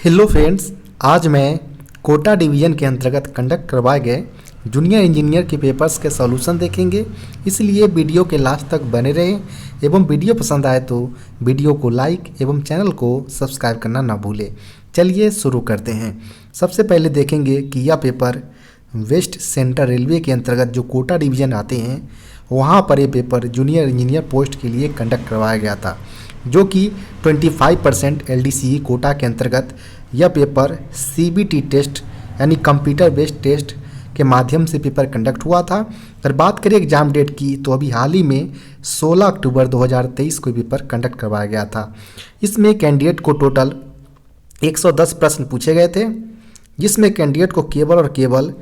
Hello friends, आज मैं Kota division के अंतर्गत कंडक्ट करवाए गए जूनियर इंजीनियर के पेपर्स के सॉल्यूशन देखेंगे। इसलिए वीडियो के लास्ट तक बने रहें एवं वीडियो पसंद आए तो वीडियो को लाइक एवं चैनल को सब्सक्राइब करना ना भूलें। चलिए शुरू करते हैं। सबसे पहले देखेंगे कि यह पेपर वेस्ट सेंट्रल रेलवे के अंतर्गत जो कोटा डिवीज़न आते हैं वहाँ पर ये पेपर जूनियर इंजीनियर पोस्ट के लिए कंडक्ट करवाया गया था, जो कि 25% LDCE कोटा के अंतर्गत यह पेपर CBT टेस्ट यानी कंप्यूटर बेस्ड टेस्ट के माध्यम से पेपर कंडक्ट हुआ था। अगर बात करें एग्ज़ाम डेट की तो अभी हाल ही में 16 अक्टूबर 2023 को पेपर कंडक्ट करवाया गया था। इसमें कैंडिडेट को टोटल 110 प्रश्न पूछे गए थे, जिसमें कैंडिडेट को केवल और केवल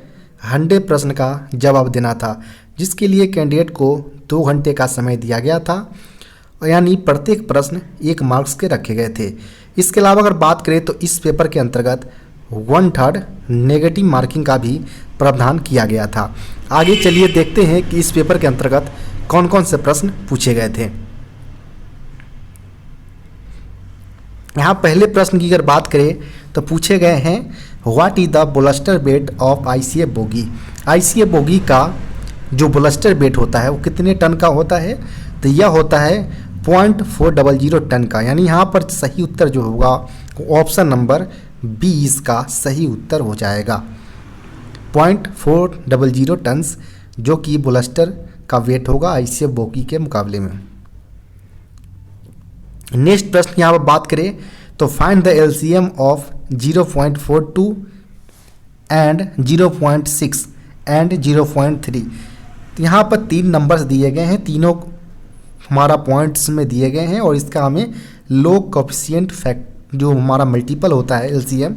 100 प्रश्न का जवाब देना था, जिसके लिए कैंडिडेट को 2 घंटे का समय दिया गया था, यानी प्रत्येक प्रश्न 1 मार्क्स के रखे गए थे। इसके अलावा अगर बात करें तो इस पेपर के अंतर्गत 1/3 नेगेटिव मार्किंग का भी प्रावधान किया गया था। आगे चलिए देखते हैं कि इस पेपर के अंतर्गत कौन कौन से प्रश्न पूछे गए थे। यहाँ पहले प्रश्न की अगर बात करें तो पूछे गए हैं what is the bolster weight of ICF bogie. ICF bogie का जो बोलस्टर वेट होता है वो कितने टन का होता है, तो यह होता है 0.400 टन का। यानी यहाँ पर सही उत्तर जो होगा ऑप्शन नंबर बी इसका सही उत्तर हो जाएगा। 0.400 टन जो कि बोलस्टर का वेट होगा ICF बोगी के मुकाबले में। नेक्स्ट प्रश्न यहाँ पर बात करें तो find the LCM of 0.42 and 0.6 and 0.3। तो यहाँ पर 3 नंबर्स दिए गए हैं, तीनों हमारा पॉइंट्स में दिए गए हैं और इसका हमें लॉग कोएफिशिएंट फैक्ट जो हमारा मल्टीपल होता है LCM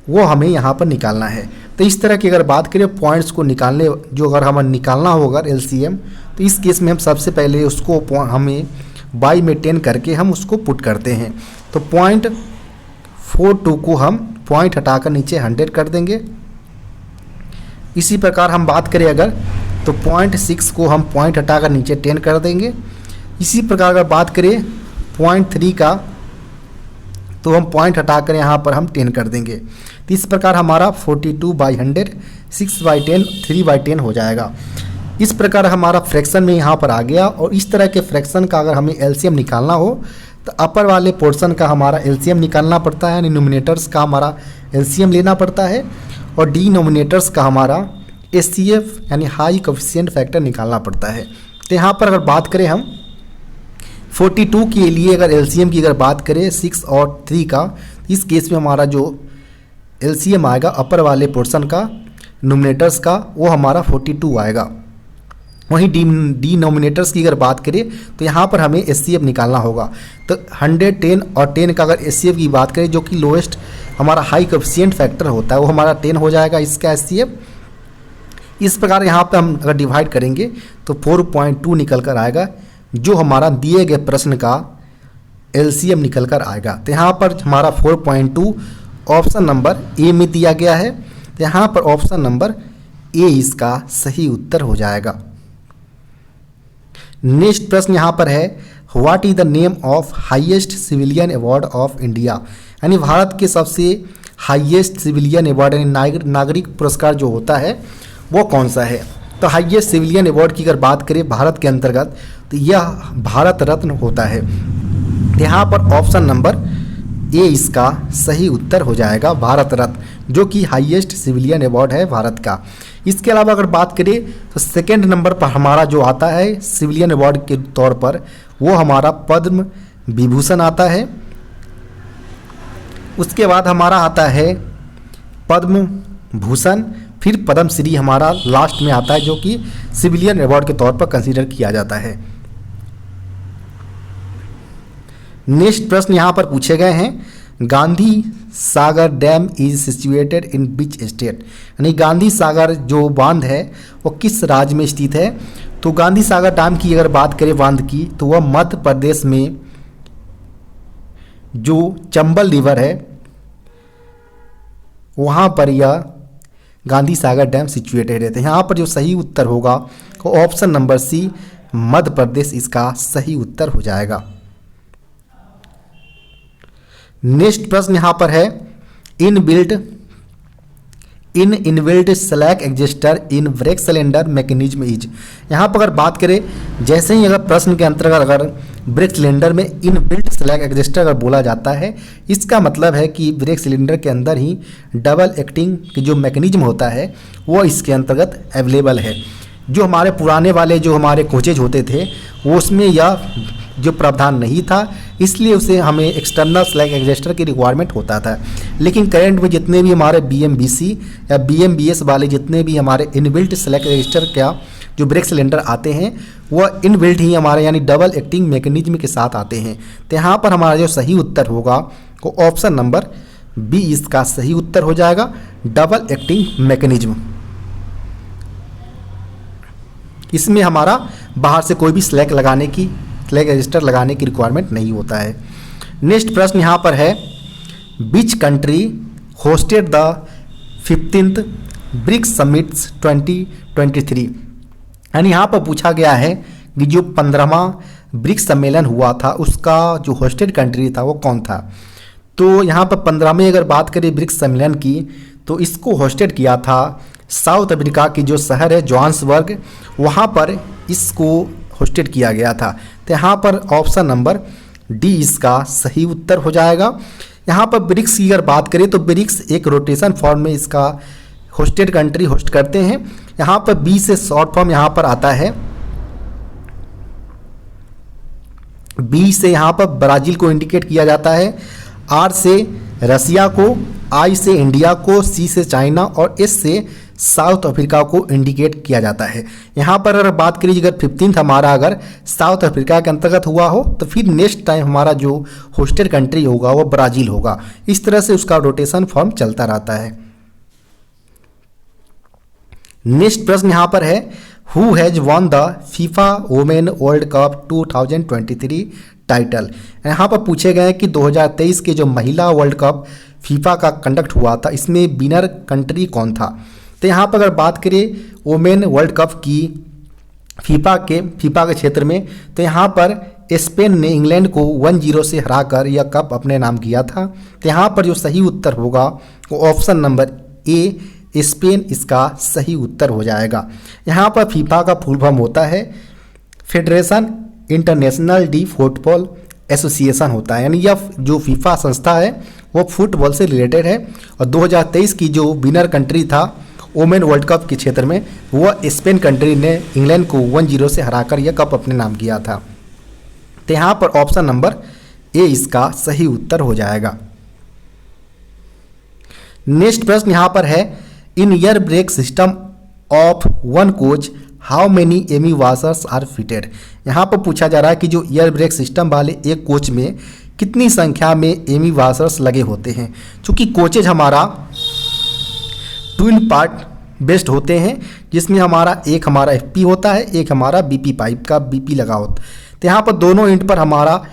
वो हमें यहाँ पर निकालना है। तो इस तरह की अगर बात करें पॉइंट्स को निकालने जो अगर हमें निकालना होगा LCM, तो इस केस में हम सबसे पहले उसको हमें बाई में 10 करके हम उसको पुट करते हैं। तो 0.42 को हम पॉइंट हटाकर नीचे 100 कर देंगे। इसी प्रकार हम बात करें अगर तो 0.6 को हम पॉइंट हटाकर नीचे 10 कर देंगे। इसी प्रकार अगर बात करें 0.3 का तो हम पॉइंट हटाकर यहाँ पर हम 10 कर देंगे। तो इस प्रकार हमारा 42/100 6/10 3/10 हो जाएगा। इस प्रकार हमारा फ्रैक्शन में यहाँ पर आ गया। और इस तरह के फ्रैक्शन का अगर हमें LCM निकालना हो तो अपर वाले पोर्शन का हमारा LCM निकालना पड़ता है, यानी न्यूमिनेटर्स का हमारा LCM लेना पड़ता है और डिनोमिनेटर्स का हमारा HCF यानी हाई कोएफिशिएंट फैक्टर निकालना पड़ता है। तो यहाँ पर अगर बात करें हम 42 के लिए अगर LCM की अगर बात करें 6 और 3 का, इस केस में हमारा जो LCM आएगा अपर वाले पोर्शन का नोमिनेटर्स का वो हमारा 42 आएगा। वहीं डिनोमिनेटर्स की अगर बात करें तो यहाँ पर हमें HCF निकालना होगा। तो 100 10 और 10 का अगर HCF की बात करें जो कि लोएस्ट हमारा हाई कोएफिशिएंट फैक्टर होता है वो हमारा 10 हो जाएगा इसका HCF। इस प्रकार यहाँ पर हम अगर डिवाइड करेंगे तो 4.2 निकल कर आएगा, जो हमारा दिए गए प्रश्न का LCM निकल कर आएगा। तो यहाँ पर हमारा 4.2 ऑप्शन नंबर ए में दिया गया है। तो यहाँ पर ऑप्शन नंबर ए इसका सही उत्तर हो जाएगा। नेक्स्ट प्रश्न यहाँ पर है what is the name of highest civilian award of India. यानी भारत के सबसे हाईएस्ट सिविलियन अवार्ड यानी नागरिक पुरस्कार जो होता है वो कौन सा है। तो हाईएस्ट सिविलियन अवार्ड की अगर बात करें भारत के अंतर्गत तो यह भारत रत्न होता है। यहाँ पर ऑप्शन नंबर ए इसका सही उत्तर हो जाएगा, भारत रत्न, जो कि हाईएस्ट सिविलियन अवार्ड है भारत का। इसके अलावा अगर बात करें तो सेकंड नंबर पर हमारा जो आता है सिविलियन अवार्ड के तौर पर वो हमारा पद्म विभूषण आता है। उसके बाद हमारा आता है पद्म भूषण, फिर पद्मश्री हमारा लास्ट में आता है, जो कि सिविलियन अवार्ड के तौर पर कंसीडर किया जाता है। नेक्स्ट प्रश्न यहाँ पर पूछे गए हैं Gandhi Sagar dam is situated in which state. यानी गांधी सागर जो बांध है वो किस राज्य में स्थित है। तो गांधी सागर डैम की अगर बात करें बांध की तो वह मध्य प्रदेश में जो चंबल रिवर है वहाँ पर यह गांधी सागर डैम सिचुएटेड है। तो यहाँ पर जो सही उत्तर होगा वो ऑप्शन नंबर सी मध्य प्रदेश इसका सही उत्तर हो जाएगा। नेक्स्ट प्रश्न यहाँ पर है inbuilt slack exists in brake cylinder mechanism is. यहाँ पर अगर बात करें, जैसे ही अगर प्रश्न के अंतर्गत अगर ब्रेक सिलेंडर में इनबिल्ट स्लैक एग्जिस्टर अगर बोला जाता है, इसका मतलब है कि ब्रेक सिलेंडर के अंदर ही डबल एक्टिंग की जो मैकेनिज्म होता है वो इसके अंतर्गत अवेलेबल है। जो हमारे पुराने वाले जो हमारे कोचेज होते थे वो उसमें यह जो प्रावधान नहीं था, इसलिए उसे हमें एक्सटर्नल स्लैक एग्जिस्टर की रिक्वायरमेंट होता था। लेकिन करंट में जितने भी हमारे BMBC या BMBS वाले जितने भी हमारे इनबिल्ट स्लैक एग्जिस्टर का जो ब्रेक सिलेंडर आते हैं वह इनबिल्ट ही हमारे यानी डबल एक्टिंग मैकेनिज्म के साथ आते हैं। तो यहाँ पर हमारा जो सही उत्तर होगा वो ऑप्शन नंबर बी इसका सही उत्तर हो जाएगा, डबल एक्टिंग मैकेनिज्म। इसमें हमारा बाहर से कोई भी स्लैक रजिस्टर लगाने की रिक्वायरमेंट नहीं होता है। नेक्स्ट प्रश्न यहाँ पर है, which country hosted the 15th BRICS summits 2023। यानी यहाँ पर पूछा गया है कि जो 15वां ब्रिक्स सम्मेलन हुआ था उसका जो होस्टेड कंट्री था वो कौन था। तो यहाँ पर 15वें अगर बात करें ब्रिक्स सम्मेलन की तो इसको होस्टेड किया था साउथ अफ्रीका की जो शहर है जोहान्सबर्ग, वहाँ पर इसको होस्टेड किया गया था। तो यहाँ पर ऑप्शन नंबर डी इसका सही उत्तर हो जाएगा। यहाँ पर ब्रिक्स की अगर बात करें तो ब्रिक्स एक रोटेशन फॉर्म में इसका होस्टेड कंट्री होस्ट करते हैं। यहाँ पर बी से शॉर्ट फॉर्म यहाँ पर आता है, बी से यहाँ पर ब्राज़ील को इंडिकेट किया जाता है, आर से रसिया को, आई से इंडिया को, सी से चाइना और एस से साउथ अफ्रीका को इंडिकेट किया जाता है। यहाँ पर अगर बात करिए अगर 15th हमारा अगर साउथ अफ्रीका के अंतर्गत हुआ हो तो फिर नेक्स्ट टाइम हमारा जो होस्टेड कंट्री होगा वो ब्राज़ील होगा। इस तरह से उसका रोटेशन फॉर्म चलता रहता है। नेक्स्ट प्रश्न यहाँ पर है, who has won the FIFA women world cup 2023 title. यहाँ पर पूछे गए कि 2023 के जो महिला वर्ल्ड कप फीफा का कंडक्ट हुआ था इसमें विनर कंट्री कौन था। तो यहाँ पर अगर बात करें वुमेन वर्ल्ड कप की फीफा के क्षेत्र में तो यहाँ पर स्पेन ने इंग्लैंड को 1-0 से हराकर यह कप अपने नाम किया था। तो यहाँ पर जो सही उत्तर होगा वो ऑप्शन नंबर ए स्पेन इसका सही उत्तर हो जाएगा। यहाँ पर फीफा का फुल फॉर्म होता है federation international D football association होता है, यानी यह जो फीफा संस्था है वो फुटबॉल से रिलेटेड है। और 2023 की जो विनर कंट्री था वुमेन वर्ल्ड कप के क्षेत्र में वह स्पेन कंट्री ने इंग्लैंड को 1-0 से हराकर यह कप अपने नाम किया था। तो यहाँ पर ऑप्शन नंबर ए इसका सही उत्तर हो जाएगा। नेक्स्ट प्रश्न यहाँ पर है, in air brake system of one coach how many एमी वाशर्स आर फिटेड। यहाँ पर पूछा जा रहा है कि जो एयर ब्रेक सिस्टम वाले एक कोच में कितनी संख्या में एमी वाशर्स लगे होते हैं। चूँकि कोचेज हमारा ट्विन पार्ट बेस्ड होते हैं जिसमें एक हमारा FP होता है, एक हमारा BP पाइप का BP लगा होता है। तो यहाँ पर दोनों एंड पर हमारा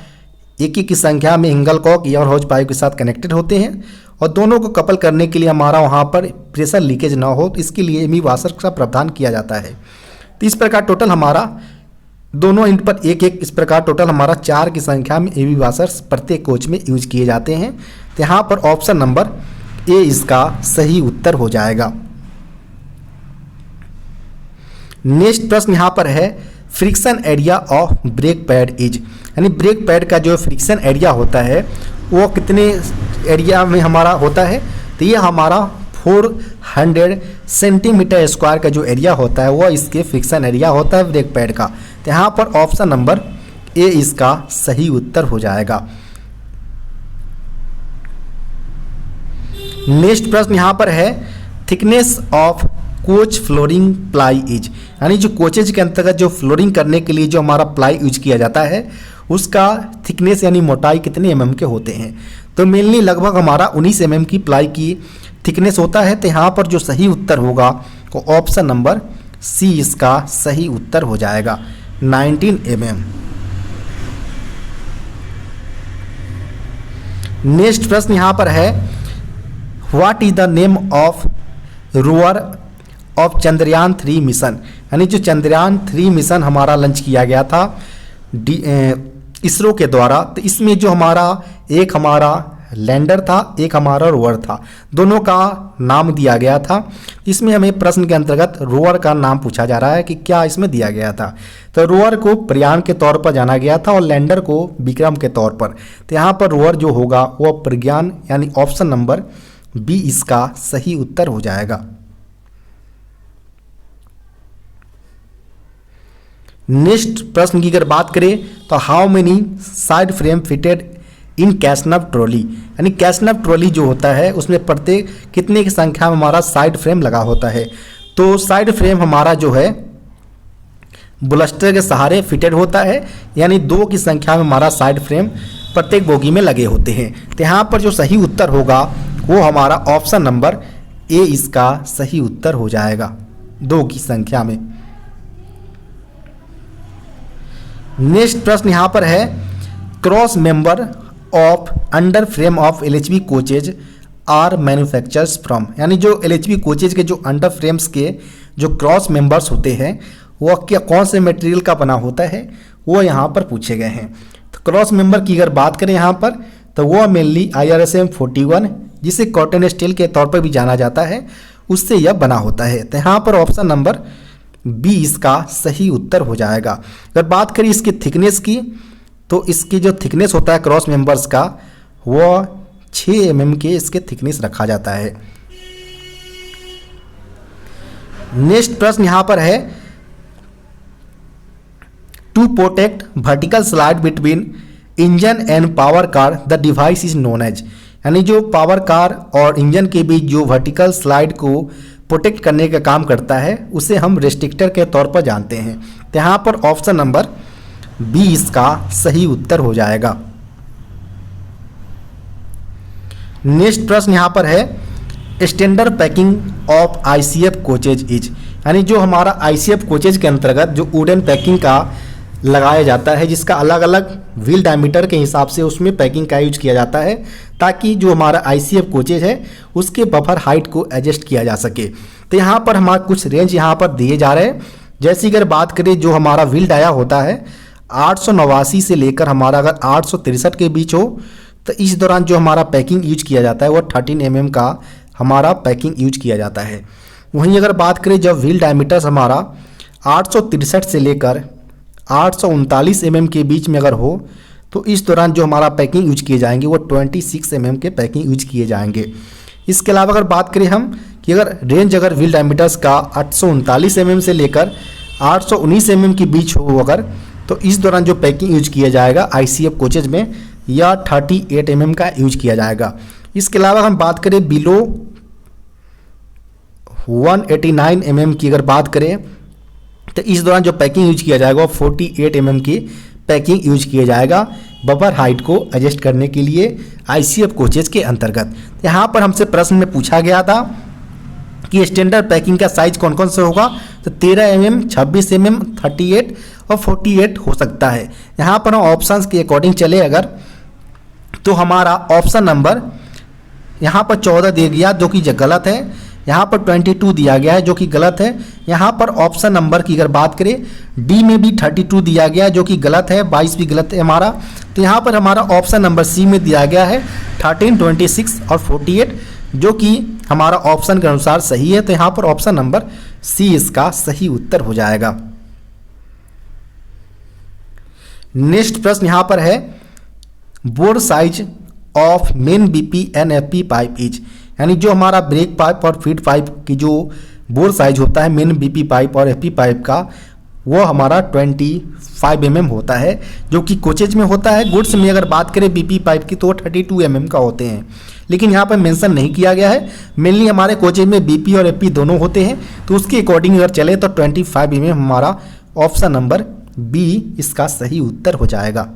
एक की संख्या में एंगल कॉक एयर हॉज पाइप के साथ कनेक्टेड होते हैं और दोनों को कपल करने के लिए हमारा वहाँ पर प्रेशर लीकेज ना हो तो इसके लिए एमी वाशर का प्रावधान किया जाता है। तो इस प्रकार टोटल हमारा दोनों एंड पर एक इस प्रकार टोटल हमारा 4 की संख्या में एमी वाशर्स प्रत्येक कोच में यूज किए जाते हैं। तो यहाँ पर ऑप्शन नंबर ए इसका सही उत्तर हो जाएगा। नेक्स्ट प्रश्न यहाँ पर है, friction area of brake pad is, यानी ब्रेक पैड का जो फ्रिक्शन एरिया होता है वो कितने एरिया में हमारा होता है। तो ये हमारा 400 सेंटीमीटर स्क्वायर का जो एरिया होता है वो इसके फ्रिक्शन एरिया होता है ब्रेक पैड का। तो यहाँ पर ऑप्शन नंबर ए इसका सही उत्तर हो जाएगा। नेक्स्ट प्रश्न यहाँ पर है, thickness of coach flooring ply is, यानी जो कोचेज के अंतर्गत जो फ्लोरिंग करने के लिए जो हमारा प्लाई यूज किया जाता है उसका थिकनेस यानी मोटाई कितने mm के होते हैं। तो मेनली लगभग हमारा 19 mm की प्लाई की थिकनेस होता है। तो यहाँ पर जो सही उत्तर होगा वो ऑप्शन नंबर सी इसका सही उत्तर हो जाएगा, 19 mm। नेक्स्ट प्रश्न यहाँ पर है, what is the name of rover of Chandrayaan 3 mission, यानी जो चंद्रयान 3 मिशन हमारा लॉन्च किया गया था इसरो के द्वारा। तो इसमें जो हमारा लैंडर था, एक हमारा रोवर था, दोनों का नाम दिया गया था। इसमें हमें प्रश्न के अंतर्गत रोवर का नाम पूछा जा रहा है कि क्या इसमें दिया गया था। तो रोवर को प्रयाण के तौर पर जाना गया था और लैंडर को विक्रम के तौर पर। तो यहाँ पर रोवर जो होगा वो प्रज्ञान यानी ऑप्शन नंबर बी इसका सही उत्तर हो जाएगा। नेक्स्ट प्रश्न की अगर बात करें तो how many side frame fitted in Casnub trolley, यानी कैशनव ट्रॉली जो होता है उसमें प्रत्येक कितने की संख्या में हमारा साइड फ्रेम लगा होता है। तो साइड फ्रेम हमारा जो है बुलस्टर के सहारे फिटेड होता है, यानी 2 की संख्या में हमारा साइड फ्रेम प्रत्येक बोगी में लगे होते हैं। तो यहाँ पर जो सही उत्तर होगा वो हमारा ऑप्शन नंबर ए इसका सही उत्तर हो जाएगा, 2 की संख्या में। नेक्स्ट प्रश्न यहाँ पर है cross member of under frame of LHB coaches are manufactures from, यानी जो एलएचबी कोचेज के जो अंडर फ्रेम्स के जो क्रॉस मेंबर्स होते हैं वो क्या कौन से मटेरियल का बना होता है वो यहाँ पर पूछे गए हैं। तो क्रॉस मेंबर की अगर बात करें यहाँ पर तो वो मेनली IRSM 41 जिसे कॉटन स्टील के तौर पर भी जाना जाता है उससे यह बना होता है। तो यहाँ पर ऑप्शन नंबर बी इसका सही उत्तर हो जाएगा। अगर बात करें इसकी थिकनेस की तो इसकी जो थिकनेस होता है क्रॉस मेंबर्स का वो 6 mm के इसके थिकनेस रखा जाता है। नेक्स्ट प्रश्न यहाँ पर है to protect vertical slide between engine and power car the device is known as, यानी जो पावर कार और इंजन के बीच जो वर्टिकल स्लाइड को प्रोटेक्ट करने का काम करता है उसे हम रेस्ट्रिक्टर के तौर पर जानते हैं। तो यहाँ पर ऑप्शन नंबर बी इसका सही उत्तर हो जाएगा। नेक्स्ट प्रश्न यहाँ पर है standard packing of ICF coaches is, यानी जो हमारा ICF कोचेज के अंतर्गत जो वुडन पैकिंग का लगाया जाता है जिसका अलग अलग व्हील डायमीटर के हिसाब से उसमें पैकिंग का यूज किया जाता है ताकि जो हमारा ICF कोचेज है उसके बफर हाइट को एडजस्ट किया जा सके। तो यहाँ पर हमारा कुछ रेंज यहाँ पर दिए जा रहे हैं। जैसी अगर बात करें जो हमारा व्हील डाया होता है 889 से लेकर हमारा अगर 863 के बीच हो तो इस दौरान जो हमारा पैकिंग यूज किया जाता है वो 13 mm का हमारा पैकिंग यूज किया जाता है। वहीं अगर बात करें जब व्हील डायमीटर्स हमारा 863 से लेकर 839 mm के बीच में अगर हो तो इस दौरान जो हमारा पैकिंग यूज किए जाएंगे वो 26 mm के पैकिंग यूज किए जाएंगे। इसके अलावा अगर बात करें हम कि अगर रेंज अगर व्हील डायमीटर्स का 839 mm से लेकर 819 mm के बीच हो अगर तो इस दौरान जो पैकिंग यूज किया जाएगा ICF कोचेज में या 38 mm का यूज किया जाएगा। इसके अलावा हम बात करें बिलो 189 mm की अगर बात करें तो इस दौरान जो पैकिंग यूज किया जाएगा वो 48 mm की पैकिंग यूज किया जाएगा बफर हाइट को एडजस्ट करने के लिए ICF कोचेज के अंतर्गत। यहाँ पर हमसे प्रश्न में पूछा गया था कि स्टैंडर्ड पैकिंग का साइज कौन कौन सा होगा, तो 13 mm, 26 mm, 38 और 48 हो सकता है। यहाँ पर हम ऑप्शंस के अकॉर्डिंग चले अगर तो हमारा ऑप्शन नंबर यहाँ पर 14 दिया गया जो कि गलत है, यहाँ पर 22 दिया गया है जो कि गलत है। यहाँ पर ऑप्शन नंबर की अगर बात करें डी में भी 32 दिया गया है जो कि गलत है, 22 भी गलत है हमारा। तो यहाँ पर हमारा ऑप्शन नंबर सी में दिया गया है 13, 26 और 48 जो कि हमारा ऑप्शन के अनुसार सही है। तो यहाँ पर ऑप्शन नंबर सी इसका सही उत्तर हो जाएगा। नेक्स्ट प्रश्न यहाँ पर है bore size of main BP and FP pipe is, यानी जो हमारा ब्रेक पाइप और फीड पाइप की जो बोर साइज होता है मेन BP पाइप और FP पाइप का वो हमारा 25 mm होता है जो कि कोचेज में होता है। गुड्स में अगर बात करें BP पाइप की तो 32 mm का होते हैं, लेकिन यहाँ पर मेंशन नहीं किया गया है। मेनली हमारे कोचेज में BP और FP दोनों होते हैं, तो उसके अकॉर्डिंग अगर चले तो 25 mm हमारा ऑप्शन नंबर बी इसका सही उत्तर हो जाएगा।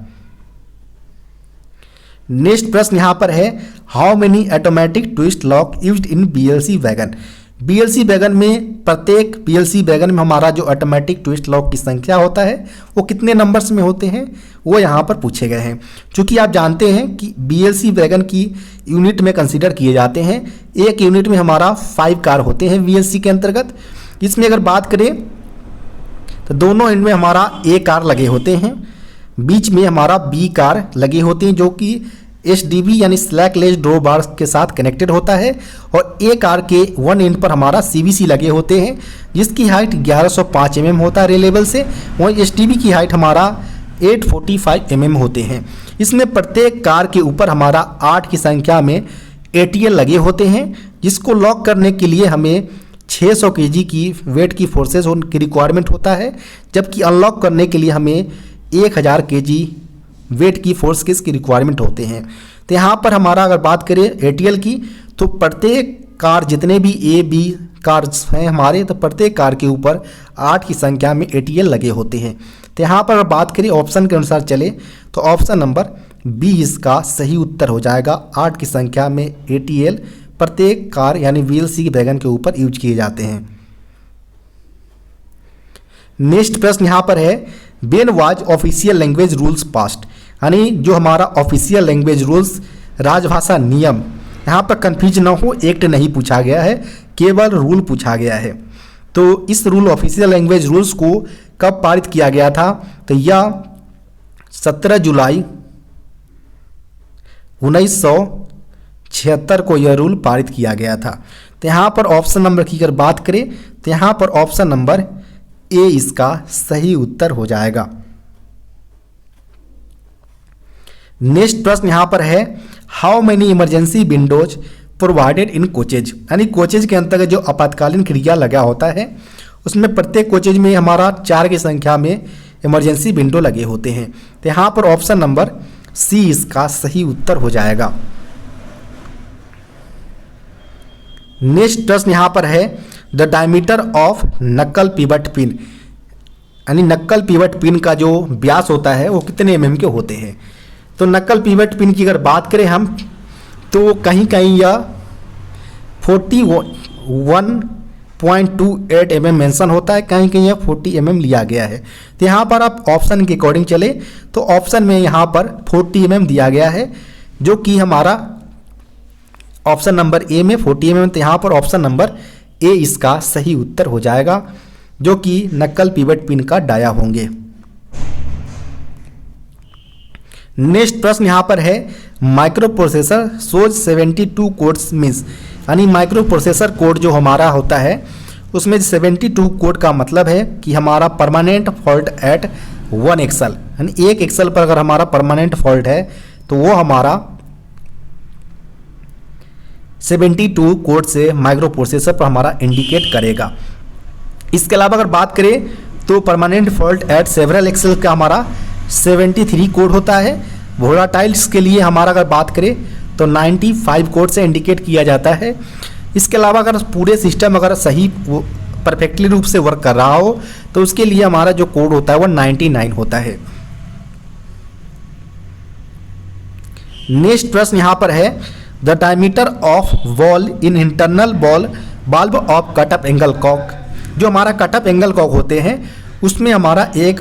नेक्स्ट प्रश्न यहाँ पर है how many automatic twist lock used in BLC wagon. BLC wagon में प्रत्येक BLC वैगन में हमारा जो ऑटोमेटिक ट्विस्ट लॉक की संख्या होता है वो कितने नंबर्स में होते हैं वो यहाँ पर पूछे गए हैं। चूँकि आप जानते हैं कि BLC वैगन की यूनिट में कंसीडर किए जाते हैं, एक यूनिट में हमारा 5 कार होते हैं BLC के अंतर्गत। इसमें अगर बात करें तो दोनों एंड में हमारा A कार लगे होते हैं, बीच में हमारा B कार लगे होते हैं जो कि एसडीबी यानी स्लैकलेस ड्रॉ बार के साथ कनेक्टेड होता है और एक कार के वन एंड पर हमारा सीवीसी लगे होते हैं जिसकी हाइट 1105 होता है रे लेवल से। वहीं एसडीबी की हाइट हमारा 845 होते हैं। इसमें प्रत्येक कार के ऊपर हमारा 8 की संख्या में एटीएल लगे होते हैं जिसको लॉक करने के लिए हमें 600 केजी की वेट की फोर्सेस की रिक्वायरमेंट होता है, जबकि अनलॉक करने के लिए हमें 1000 केजी वेट की फोर्स की रिक्वायरमेंट होते हैं। तो यहाँ पर हमारा अगर बात करें एटीएल की तो प्रत्येक कार जितने भी ए बी कार्स हैं हमारे, तो प्रत्येक कार के ऊपर 8 की संख्या में एटीएल लगे होते हैं। तो यहाँ पर अगर बात करें ऑप्शन के अनुसार चले तो ऑप्शन नंबर बी इसका सही उत्तर हो जाएगा। 8 की संख्या में एटीएल प्रत्येक कार यानी वीएलसी वैगन के ऊपर यूज किए जाते हैं। नेक्स्ट प्रश्न यहाँ पर है when was official language rules passed, यानी जो हमारा ऑफिशियल लैंग्वेज रूल्स राजभाषा नियम, यहाँ पर कंफ्यूज ना हो, एक्ट नहीं पूछा गया है, केवल रूल पूछा गया है। तो इस रूल ऑफिशियल लैंग्वेज रूल्स को कब पारित किया गया था, तो यह 17 जुलाई 1976 को यह रूल पारित किया गया था। तो यहाँ पर ऑप्शन नंबर की अगर बात करें तो यहाँ पर ऑप्शन नंबर ए इसका सही उत्तर हो जाएगा। नेक्स्ट प्रश्न यहाँ पर है how many emergency Windows provided in coaches, यानी कोचेज के अंतर्गत जो आपातकालीन क्रिया लगा होता है उसमें प्रत्येक कोचेज में हमारा 4 की संख्या में इमरजेंसी विंडो लगे होते हैं। तो यहाँ पर ऑप्शन नंबर सी इसका सही उत्तर हो जाएगा। नेक्स्ट प्रश्न यहाँ पर है द डायमीटर ऑफ नक्कल पिवट पिन, यानी नक्कल पिवट पिन का जो व्यास होता है वो कितने एमएम के होते हैं। तो नक्कल पिवट पिन की अगर बात करें हम तो कहीं कहीं यह 41.28 mm मेंशन होता है, कहीं कहीं यह 40 mm लिया गया है। तो यहाँ पर आप ऑप्शन के अकॉर्डिंग चले तो ऑप्शन में यहाँ पर 40 mm दिया गया है, जो कि हमारा ऑप्शन नंबर ए में 40 mm। तो यहाँ पर ऑप्शन नंबर ए इसका सही उत्तर हो जाएगा, जो कि नक्कल पिवट पिन का डाया होंगे। नेक्स्ट प्रश्न यहाँ पर है माइक्रो प्रोसेसर सोज 72 कोड्स मीन्स, यानी माइक्रो प्रोसेसर कोड जो हमारा होता है उसमें 72 कोड का मतलब है कि हमारा परमानेंट फॉल्ट एट 1 एक्सल, यानी 1 एक्सल पर अगर हमारा परमानेंट फॉल्ट है तो वो हमारा 72 कोड से माइक्रो प्रोसेसर पर हमारा इंडिकेट करेगा। इसके अलावा अगर बात करें तो permanent fault at several axle का हमारा 73 कोड होता है। वोलाटाइल्स के लिए हमारा अगर बात करें तो 95 कोड से इंडिकेट किया जाता है। इसके अलावा अगर पूरे सिस्टम अगर सही परफेक्टली रूप से वर्क कर रहा हो तो उसके लिए हमारा जो कोड होता है वो 99 होता है। नेक्स्ट प्रश्न यहाँ पर है the diameter of wall in internal ball बाल्ब ऑफ कटअप एंगल कॉक, जो हमारा कटअप एंगल कॉक होते हैं उसमें हमारा एक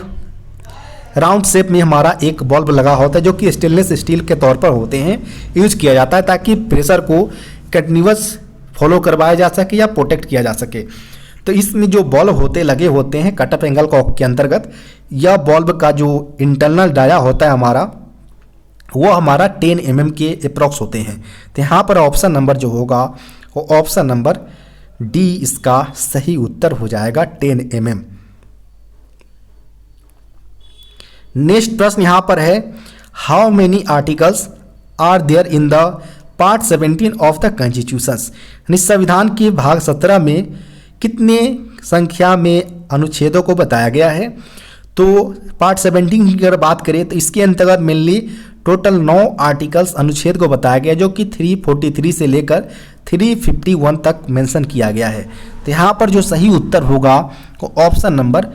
राउंड शेप में हमारा एक बल्ब लगा होता है जो कि स्टेनलेस स्टील के तौर पर होते हैं, यूज किया जाता है ताकि प्रेशर को कंटिन्यूअस फॉलो करवाया जा सके या प्रोटेक्ट किया जा सके। तो इसमें जो बल्ब लगे होते हैं कटअप एंगल कॉक के अंतर्गत, यह बल्ब का जो इंटरनल डाया होता है हमारा वो हमारा 10 mm के अप्रॉक्स होते हैं। तो यहाँ पर ऑप्शन नंबर जो होगा वो ऑप्शन नंबर डी इसका सही उत्तर हो जाएगा 10 mm। नेक्स्ट प्रश्न यहाँ पर है how many articles are there in the part 17 of the constitutions, यानी संविधान के भाग 17 में कितने संख्या में अनुच्छेदों को बताया गया है। तो पार्ट 17 की अगर बात करें तो इसके अंतर्गत मेनली टोटल 9 आर्टिकल्स अनुच्छेद को बताया गया जो कि 343 से लेकर 351 तक मेंशन किया गया है। तो यहाँ पर जो सही उत्तर होगा वो ऑप्शन नंबर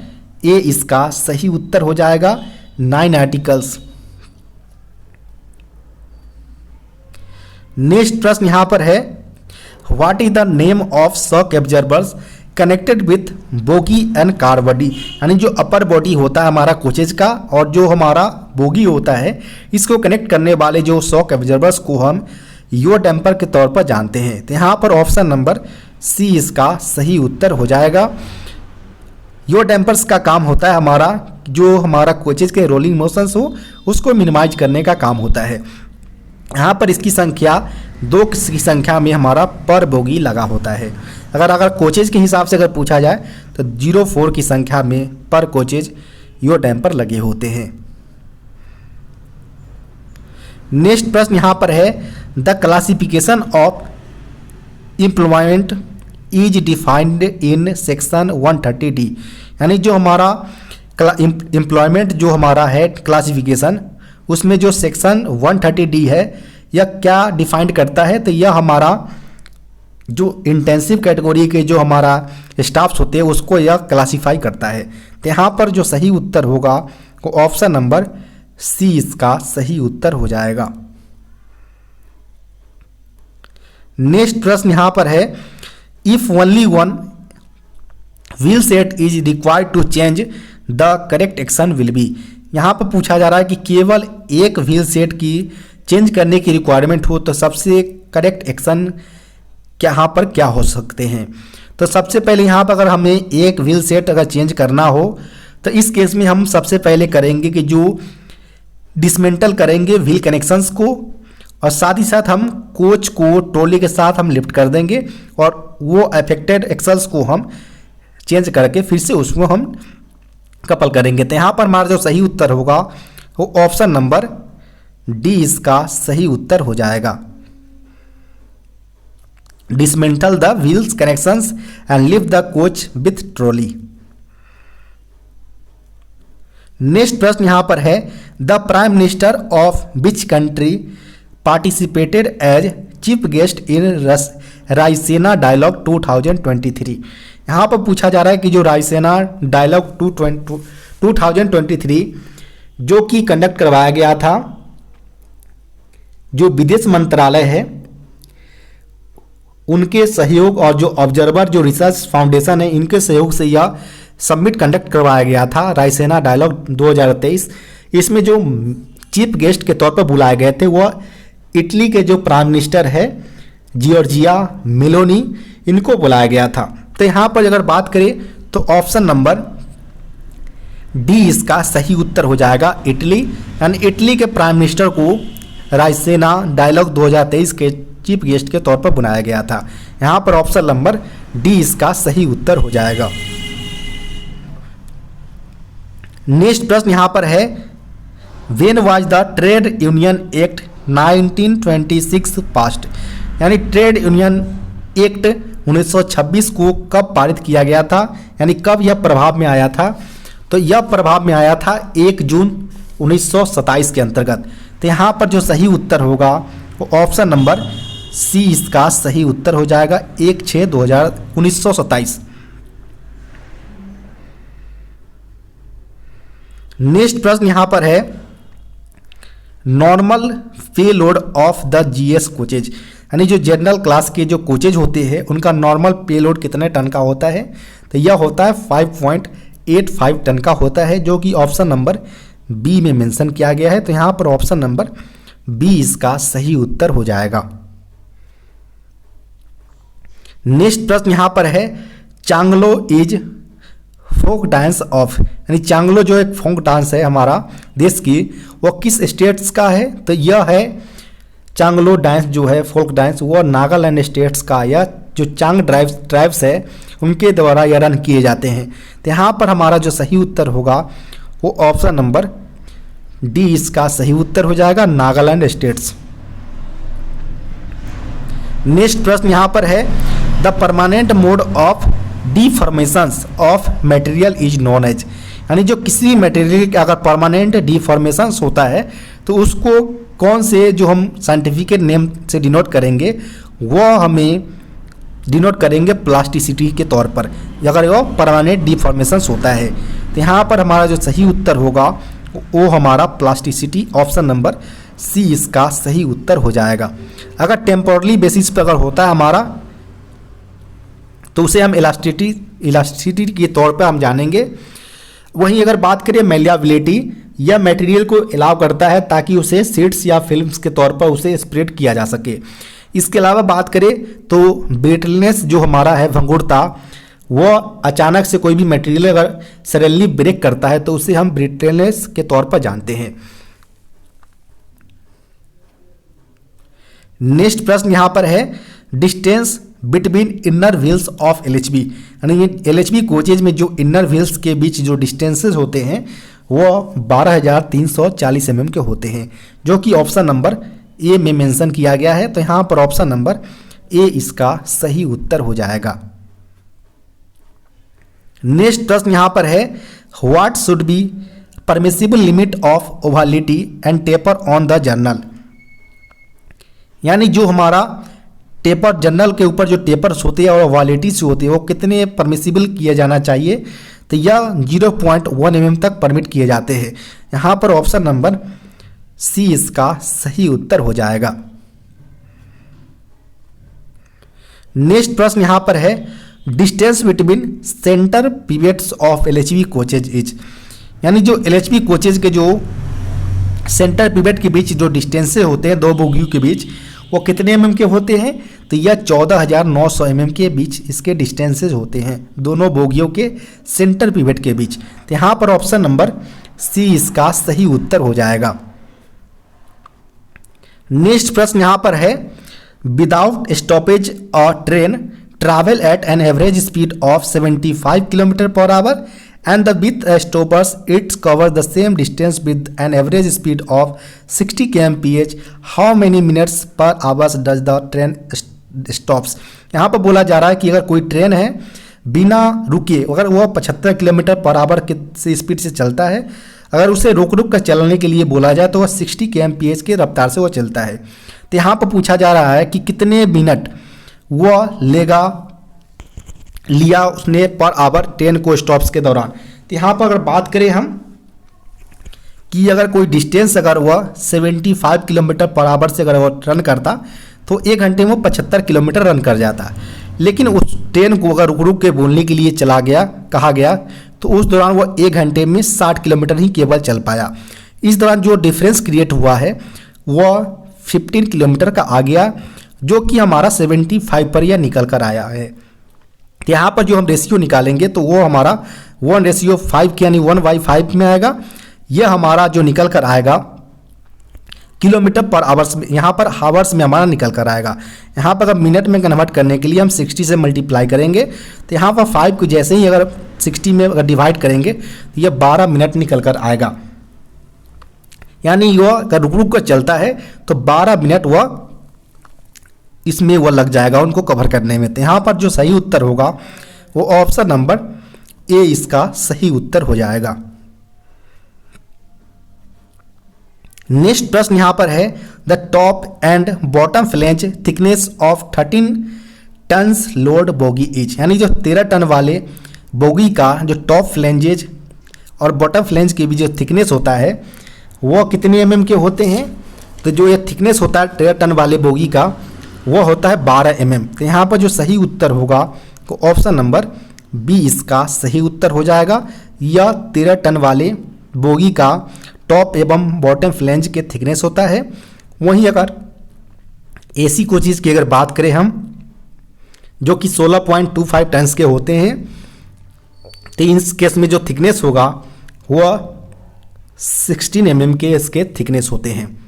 ए इसका सही उत्तर हो जाएगा 9 आर्टिकल्स। नेक्स्ट प्रश्न यहाँ पर है what is the name of shock absorbers connected with bogie and car body, यानी जो अपर बॉडी होता है हमारा कोचेज का और जो हमारा बोगी होता है इसको कनेक्ट करने वाले जो शॉक एब्जॉर्बर्स को हम यो डैम्पर के तौर पर जानते हैं। तो यहाँ पर ऑप्शन नंबर सी इसका सही उत्तर हो जाएगा। यो डैम्पर्स का काम होता है हमारा जो हमारा कोचेज के रोलिंग मोशंस हो उसको मिनिमाइज करने का काम होता है। यहाँ पर इसकी संख्या 2 की संख्या में हमारा पर बोगी लगा होता है। अगर कोचेज के हिसाब से अगर पूछा जाए तो 04 की संख्या में पर कोचेज यो डैम्पर लगे होते हैं। नेक्स्ट प्रश्न यहाँ पर है, the classification of employment is defined in section 130D। यानी जो हमारा एम्प्लॉयमेंट जो हमारा है क्लासिफिकेशन, उसमें जो सेक्शन 130D है यह क्या डिफाइंड करता है, तो यह हमारा जो इंटेंसिव कैटेगरी के जो हमारा स्टाफ्स होते हैं उसको यह क्लासीफाई करता है। तो यहाँ पर जो सही उत्तर होगा वो ऑप्शन नंबर सी इसका सही उत्तर हो जाएगा। नेक्स्ट प्रश्न यहाँ पर है, if only one wheel set is required to change the correct action will be. यहाँ पर पूछा जा रहा है कि केवल एक व्हील सेट की चेंज करने की रिक्वायरमेंट हो तो सबसे करेक्ट एक्शन यहाँ पर क्या हो सकते हैं। तो सबसे पहले यहाँ पर अगर हमें एक व्हील सेट अगर चेंज करना हो तो इस केस में हम सबसे पहले करेंगे कि जो डिसमेंटल करेंगे व्हील कनेक्शंस को, और साथ ही साथ हम कोच को ट्रॉली के साथ हम लिफ्ट कर देंगे और वो अफेक्टेड एक्सल्स को हम चेंज करके फिर से उसको हम कपल करेंगे। तो यहाँ पर हमारा जो सही उत्तर होगा वो ऑप्शन नंबर डी इसका सही उत्तर हो जाएगा। Dismantle the wheels connections and lift the coach with trolley. Next प्रश्न यहां पर है, the prime minister of which country participated as chief guest in Raisina dialogue 2023। यहाँ पर पूछा जा रहा है कि जो रायसीना डायलॉग 2023 जो कि कंडक्ट करवाया गया था, जो विदेश मंत्रालय है उनके सहयोग और जो ऑब्जर्वर जो रिसर्च फाउंडेशन है इनके सहयोग से यह सबमिट कंडक्ट करवाया गया था रायसीना डायलॉग 2023। इसमें जो चीफ गेस्ट के तौर पर बुलाए गए थे वह इटली के जो प्राइम मिनिस्टर है जियोर्जिया मेलोनी, इनको बुलाया गया था। तो यहाँ पर अगर बात करें तो ऑप्शन नंबर डी इसका सही उत्तर हो जाएगा, इटली। यानी इटली के प्राइम मिनिस्टर को रायसीना डायलॉग 2023 के चीफ गेस्ट के तौर पर बुलाया गया था। यहाँ पर ऑप्शन नंबर डी इसका सही उत्तर हो जाएगा। नेक्स्ट प्रश्न यहाँ पर है, when was the trade union act 1926 passed. यानी ट्रेड यूनियन एक्ट 1926 को कब पारित किया गया था, यानी कब यह प्रभाव में आया था। तो यह प्रभाव में आया था 1 जून 1927 के अंतर्गत। तो यहाँ पर जो सही उत्तर होगा वो ऑप्शन नंबर सी इसका सही उत्तर हो जाएगा, 1/6/1927। नेक्स्ट प्रश्न यहां पर है, नॉर्मल पे load of the GS coaches. यानी जो जनरल क्लास के जो कोचेज होते हैं उनका नॉर्मल पे लोड कितने टन का होता है, तो यह होता है 5.85 टन का होता है, जो कि ऑप्शन नंबर बी में मेंशन किया गया है। तो यहाँ पर ऑप्शन नंबर बी इसका सही उत्तर हो जाएगा। नेक्स्ट प्रश्न यहाँ पर है, चांगलो इज फोक डांस ऑफ। यानी चांगलो जो एक फोक डांस है हमारा देश की, वो किस स्टेट्स का है, तो यह है चांगलो डांस जो है फोक डांस वो नागालैंड स्टेट्स का, या जो चांग ट्राइब्स है उनके द्वारा यह रन किए जाते हैं। तो यहाँ पर हमारा जो सही उत्तर होगा वो ऑप्शन नंबर डी इसका सही उत्तर हो जाएगा, नागालैंड स्टेट्स। नेक्स्ट प्रश्न यहाँ पर है, the permanent mode of deformations of material is known as. यानी जो किसी मटेरियल का अगर परमानेंट डिफॉर्मेशंस होता है तो उसको कौन से जो हम साइंटिफिक नेम से डिनोट करेंगे, वो हमें डिनोट करेंगे प्लास्टिसिटी के तौर पर, अगर वो परमानेंट डिफॉर्मेशंस होता है। तो यहाँ पर हमारा जो सही उत्तर होगा वो हमारा प्लास्टिसिटी, ऑप्शन नंबर सी इसका सही उत्तर हो जाएगा। अगर टेम्पोरली बेसिस पर अगर होता है हमारा तो उसे हम इलास्टिसिटी के तौर पर हम जानेंगे। वहीं अगर बात करें मेलिएबिलिटी, यह मटेरियल को अलाउ करता है ताकि उसे शीट्स या फिल्म्स के तौर पर उसे स्प्रेड किया जा सके। इसके अलावा बात करें तो ब्रिटलनेस जो हमारा है, भंगुरता, वो अचानक से कोई भी मटेरियल अगर सडनली ब्रेक करता है तो उसे हम ब्रिटलनेस के तौर पर जानते हैं। नेक्स्ट प्रश्न यहाँ पर है distance between inner wheels of LHB, यानी ये LHB कोचेज में जो इनर व्हील्स के बीच जो डिस्टेंसेज होते हैं वो 12,340 mm के होते हैं, जो कि ऑप्शन नंबर ए में मेंशन किया गया है। तो यहाँ पर ऑप्शन नंबर ए इसका सही उत्तर हो जाएगा। नेक्स्ट प्रश्न यहाँ पर है what should be permissible limit of ovality and taper on the journal, यानी जो हमारा टेपर जर्नल के ऊपर जो टेपर्स होते हैं और ओवलिटीज होती है वो कितने परमिसिबल किया जाना चाहिए, तो यह 0.1 mm तक परमिट किए जाते हैं। यहाँ पर ऑप्शन नंबर सी इसका सही उत्तर हो जाएगा। नेक्स्ट प्रश्न यहाँ पर है distance between centre pivots of LHB coaches is, यानी जो LHB कोचेज के जो सेंटर पिवेट के बीच जो डिस्टेंसेज होते हैं दो बोगियों के बीच वो कितने mm के होते हैं, तो यह 14,900 mm के बीच इसके डिस्टेंसेज होते हैं दोनों बोगियों के सेंटर पिवेट के बीच। तो यहाँ पर ऑप्शन नंबर सी इसका सही उत्तर हो जाएगा। नेक्स्ट प्रश्न यहाँ पर है without stoppage a train travel at an average speed of 75 km/h and the with stoppers it covers the same distance with an average speed of 60 km/h. How many minutes per hours does the train stops? यहाँ पर बोला जा रहा है कि अगर कोई train है बिना रुके, अगर वह 75 km/h के स्पीड से चलता है, अगर उसे रोक रुक कर चलने के लिए बोला जाए तो वह 60 km/h के रफ्तार से वह चलता है। तो यहाँ पर पूछा जा रहा है कि कितने मिनट वह लिया उसने पर आवर ट्रेन को स्टॉप्स के दौरान। तो यहाँ पर अगर बात करें हम कि अगर कोई डिस्टेंस अगर वह 75 km/h से अगर वह रन करता तो 1 घंटे में 75 किलोमीटर रन कर जाता, लेकिन उस ट्रेन को अगर रुक रुक के बोलने के लिए कहा गया तो उस दौरान वह 1 घंटे में 60 किलोमीटर ही केवल चल पाया। इस दौरान जो डिफरेंस क्रिएट हुआ है वह 15 किलोमीटर का आ गया, जो कि हमारा 75 पर यह निकल कर आया है। यहाँ पर जो हम रेशियो निकालेंगे तो वो हमारा 1:5 यानी 1/5 में आएगा। यह हमारा जो निकल कर आएगा km/h में, यहाँ पर हावर्स में हमारा निकल कर आएगा। यहाँ पर अगर मिनट में कन्वर्ट करने के लिए हम 60 से मल्टीप्लाई करेंगे तो यहाँ पर 5 को जैसे ही अगर 60 में अगर डिवाइड करेंगे तो यह 12 मिनट निकल कर आएगा, यानी वह अगर रुक रुक कर चलता है तो 12 मिनट वह इसमें वह लग जाएगा उनको कवर करने में। तो यहाँ पर जो सही उत्तर होगा वो ऑप्शन नंबर ए इसका सही उत्तर हो जाएगा। नेक्स्ट प्रश्न यहाँ पर है the top and bottom flange thickness of 13 tons load bogie is, यानी जो 13 टन वाले बोगी का जो टॉप फ्लेंजेज और बॉटम फ्लेंज के भी जो थिकनेस होता है वो कितने mm के होते हैं। तो जो ये थिकनेस होता है 13 टन वाले बोगी का वो होता है 12 mm। तो यहाँ पर जो सही उत्तर होगा तो ऑप्शन नंबर बी इसका सही उत्तर हो जाएगा। यह 13 टन वाले बोगी का टॉप एवं बॉटम फ्लेंज के थिकनेस होता है। वहीं अगर AC कोचेज की अगर बात करें हम जो कि 16.25 टन्स के होते हैं, तो इस केस में जो थिकनेस होगा वह 16 mm के इसके थिकनेस होते हैं।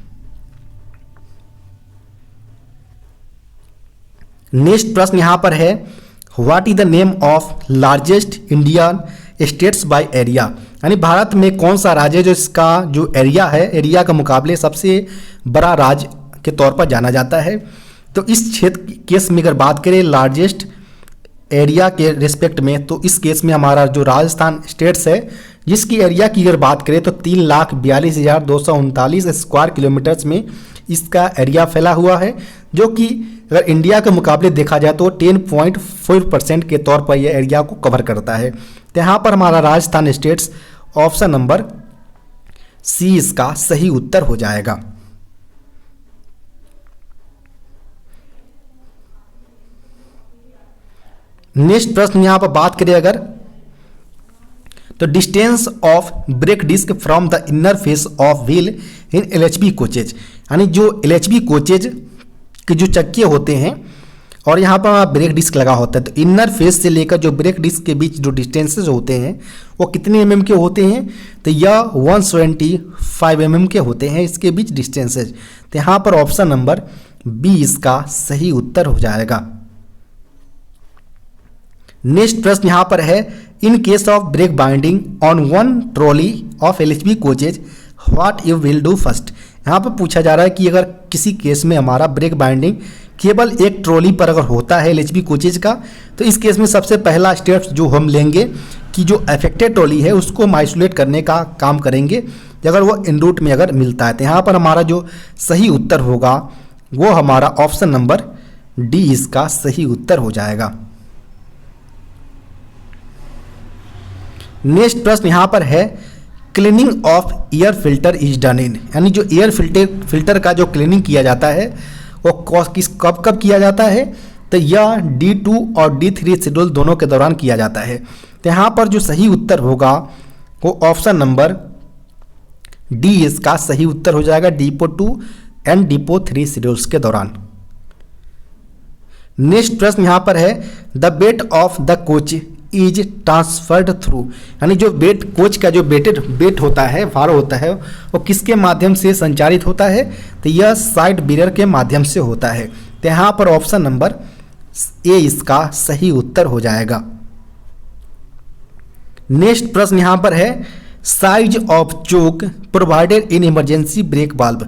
नेक्स्ट प्रश्न यहाँ पर है what is the name of largest Indian states by area, यानी भारत में कौन सा राज्य जो इसका जो एरिया है एरिया का मुकाबले सबसे बड़ा राज्य के तौर पर जाना जाता है। तो इस क्षेत्र केस में अगर बात करें लार्जेस्ट एरिया के रिस्पेक्ट में, तो इस केस में हमारा जो राजस्थान स्टेट्स है जिसकी एरिया की अगर बात करें तो 3,42,239 स्क्वायर किलोमीटर्स में इसका एरिया फैला हुआ है, जो कि अगर इंडिया के मुकाबले देखा जाए तो 10.4% के तौर पर यह एरिया को कवर करता है। तो यहाँ पर हमारा Rajasthan states option number C इसका सही उत्तर हो जाएगा। नेक्स्ट प्रश्न यहाँ पर बात करें अगर तो distance of brake disc from the inner face of wheel in LHB coaches, यानी जो LHB कोचेज के जो चक्के होते हैं और यहाँ पर ब्रेक डिस्क लगा होता है, तो इनर फेस से लेकर जो ब्रेक डिस्क के बीच जो डिस्टेंसेज होते हैं वो कितने mm के होते हैं, तो यह 175 mm के होते हैं इसके बीच डिस्टेंसेज। तो यहाँ पर ऑप्शन नंबर बी इसका सही उत्तर हो जाएगा। नेक्स्ट प्रश्न यहां पर है, in case of break binding on one trolley of LHB coaches what you will do first. यहाँ पर पूछा जा रहा है कि अगर किसी केस में हमारा ब्रेक बाइंडिंग केवल एक ट्रॉली पर अगर होता है एलएचबी कोचेज का, तो इस केस में सबसे पहला स्टेप जो हम लेंगे कि जो अफेक्टेड ट्रॉली है उसको हम आइसोलेट करने का काम करेंगे अगर वो इन रूट में अगर मिलता है। तो यहाँ पर हमारा जो सही उत्तर होगा वो हमारा ऑप्शन नंबर डी इसका सही उत्तर हो जाएगा। नेक्स्ट प्रश्न यहाँ पर है, cleaning of air filter is done in, यानी जो एयर फिल्टर का जो क्लीनिंग किया जाता है वो कब कब किया जाता है, तो यह D2 और D3 शेड्यूल दोनों के दौरान किया जाता है। तो यहाँ पर जो सही उत्तर होगा वो ऑप्शन नंबर डी इसका सही उत्तर हो जाएगा, डिपो 2 एंड डिपो 3 शेड्यूल्स के दौरान। नेक्स्ट प्रश्न यहाँ पर है, the weight of the coach is transferred through, यानी जो कोच का जो वेट होता है, भार होता है, वो किसके माध्यम से संचारित होता है, तो यह साइड बैरियर के माध्यम से होता है। तो यहाँ पर ऑप्शन नंबर ए इसका सही उत्तर हो जाएगा। नेक्स्ट प्रश्न यहाँ पर है, size of choke provided in emergency brake valve,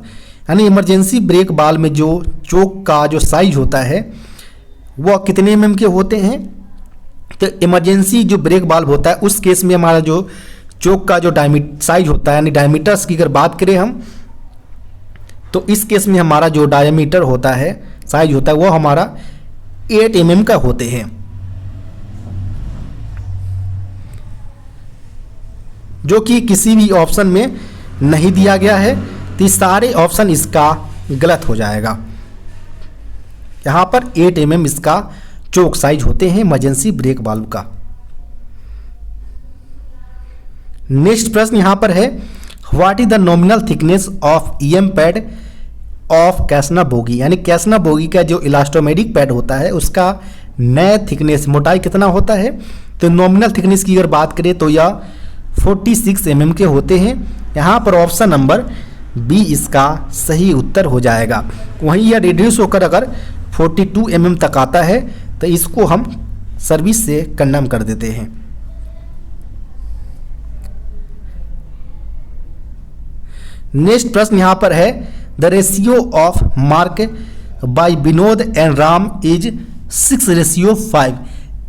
यानी इमरजेंसी ब्रेक वाल्व में जो चोक का जो साइज होता है वह कितने एमएम के होते हैं। तो इमरजेंसी जो ब्रेक वाल्व होता है उस केस में हमारा जो चोक का जो साइज होता है, यानी डायमीटर्स की अगर बात करें हम, तो इस केस में हमारा जो डायमीटर होता है, साइज होता है, वो हमारा 8 mm का होते हैं, जो कि किसी भी ऑप्शन में नहीं दिया गया है। तो सारे ऑप्शन इसका गलत हो जाएगा। यहाँ पर 8 mm इसका चोक साइज होते हैं इमरजेंसी ब्रेक वाल्व का। नेक्स्ट प्रश्न यहाँ पर है, what is the nominal thickness of EM pad of Casnub bogie, यानी कैसना बोगी का जो इलास्टोमेरिक पैड होता है उसका नए थिकनेस मोटाई कितना होता है। तो नॉमिनल थिकनेस की अगर बात करें तो यह 46 mm के होते हैं। यहाँ पर ऑप्शन नंबर बी इसका सही उत्तर हो जाएगा। वहीं यह रिड्यूस होकर अगर 42 mm तक आता है तो इसको हम सर्विस से कंडेम कर देते हैं। नेक्स्ट प्रश्न यहाँ पर है, the ratio of mark bye Vinod and Ram is 6:5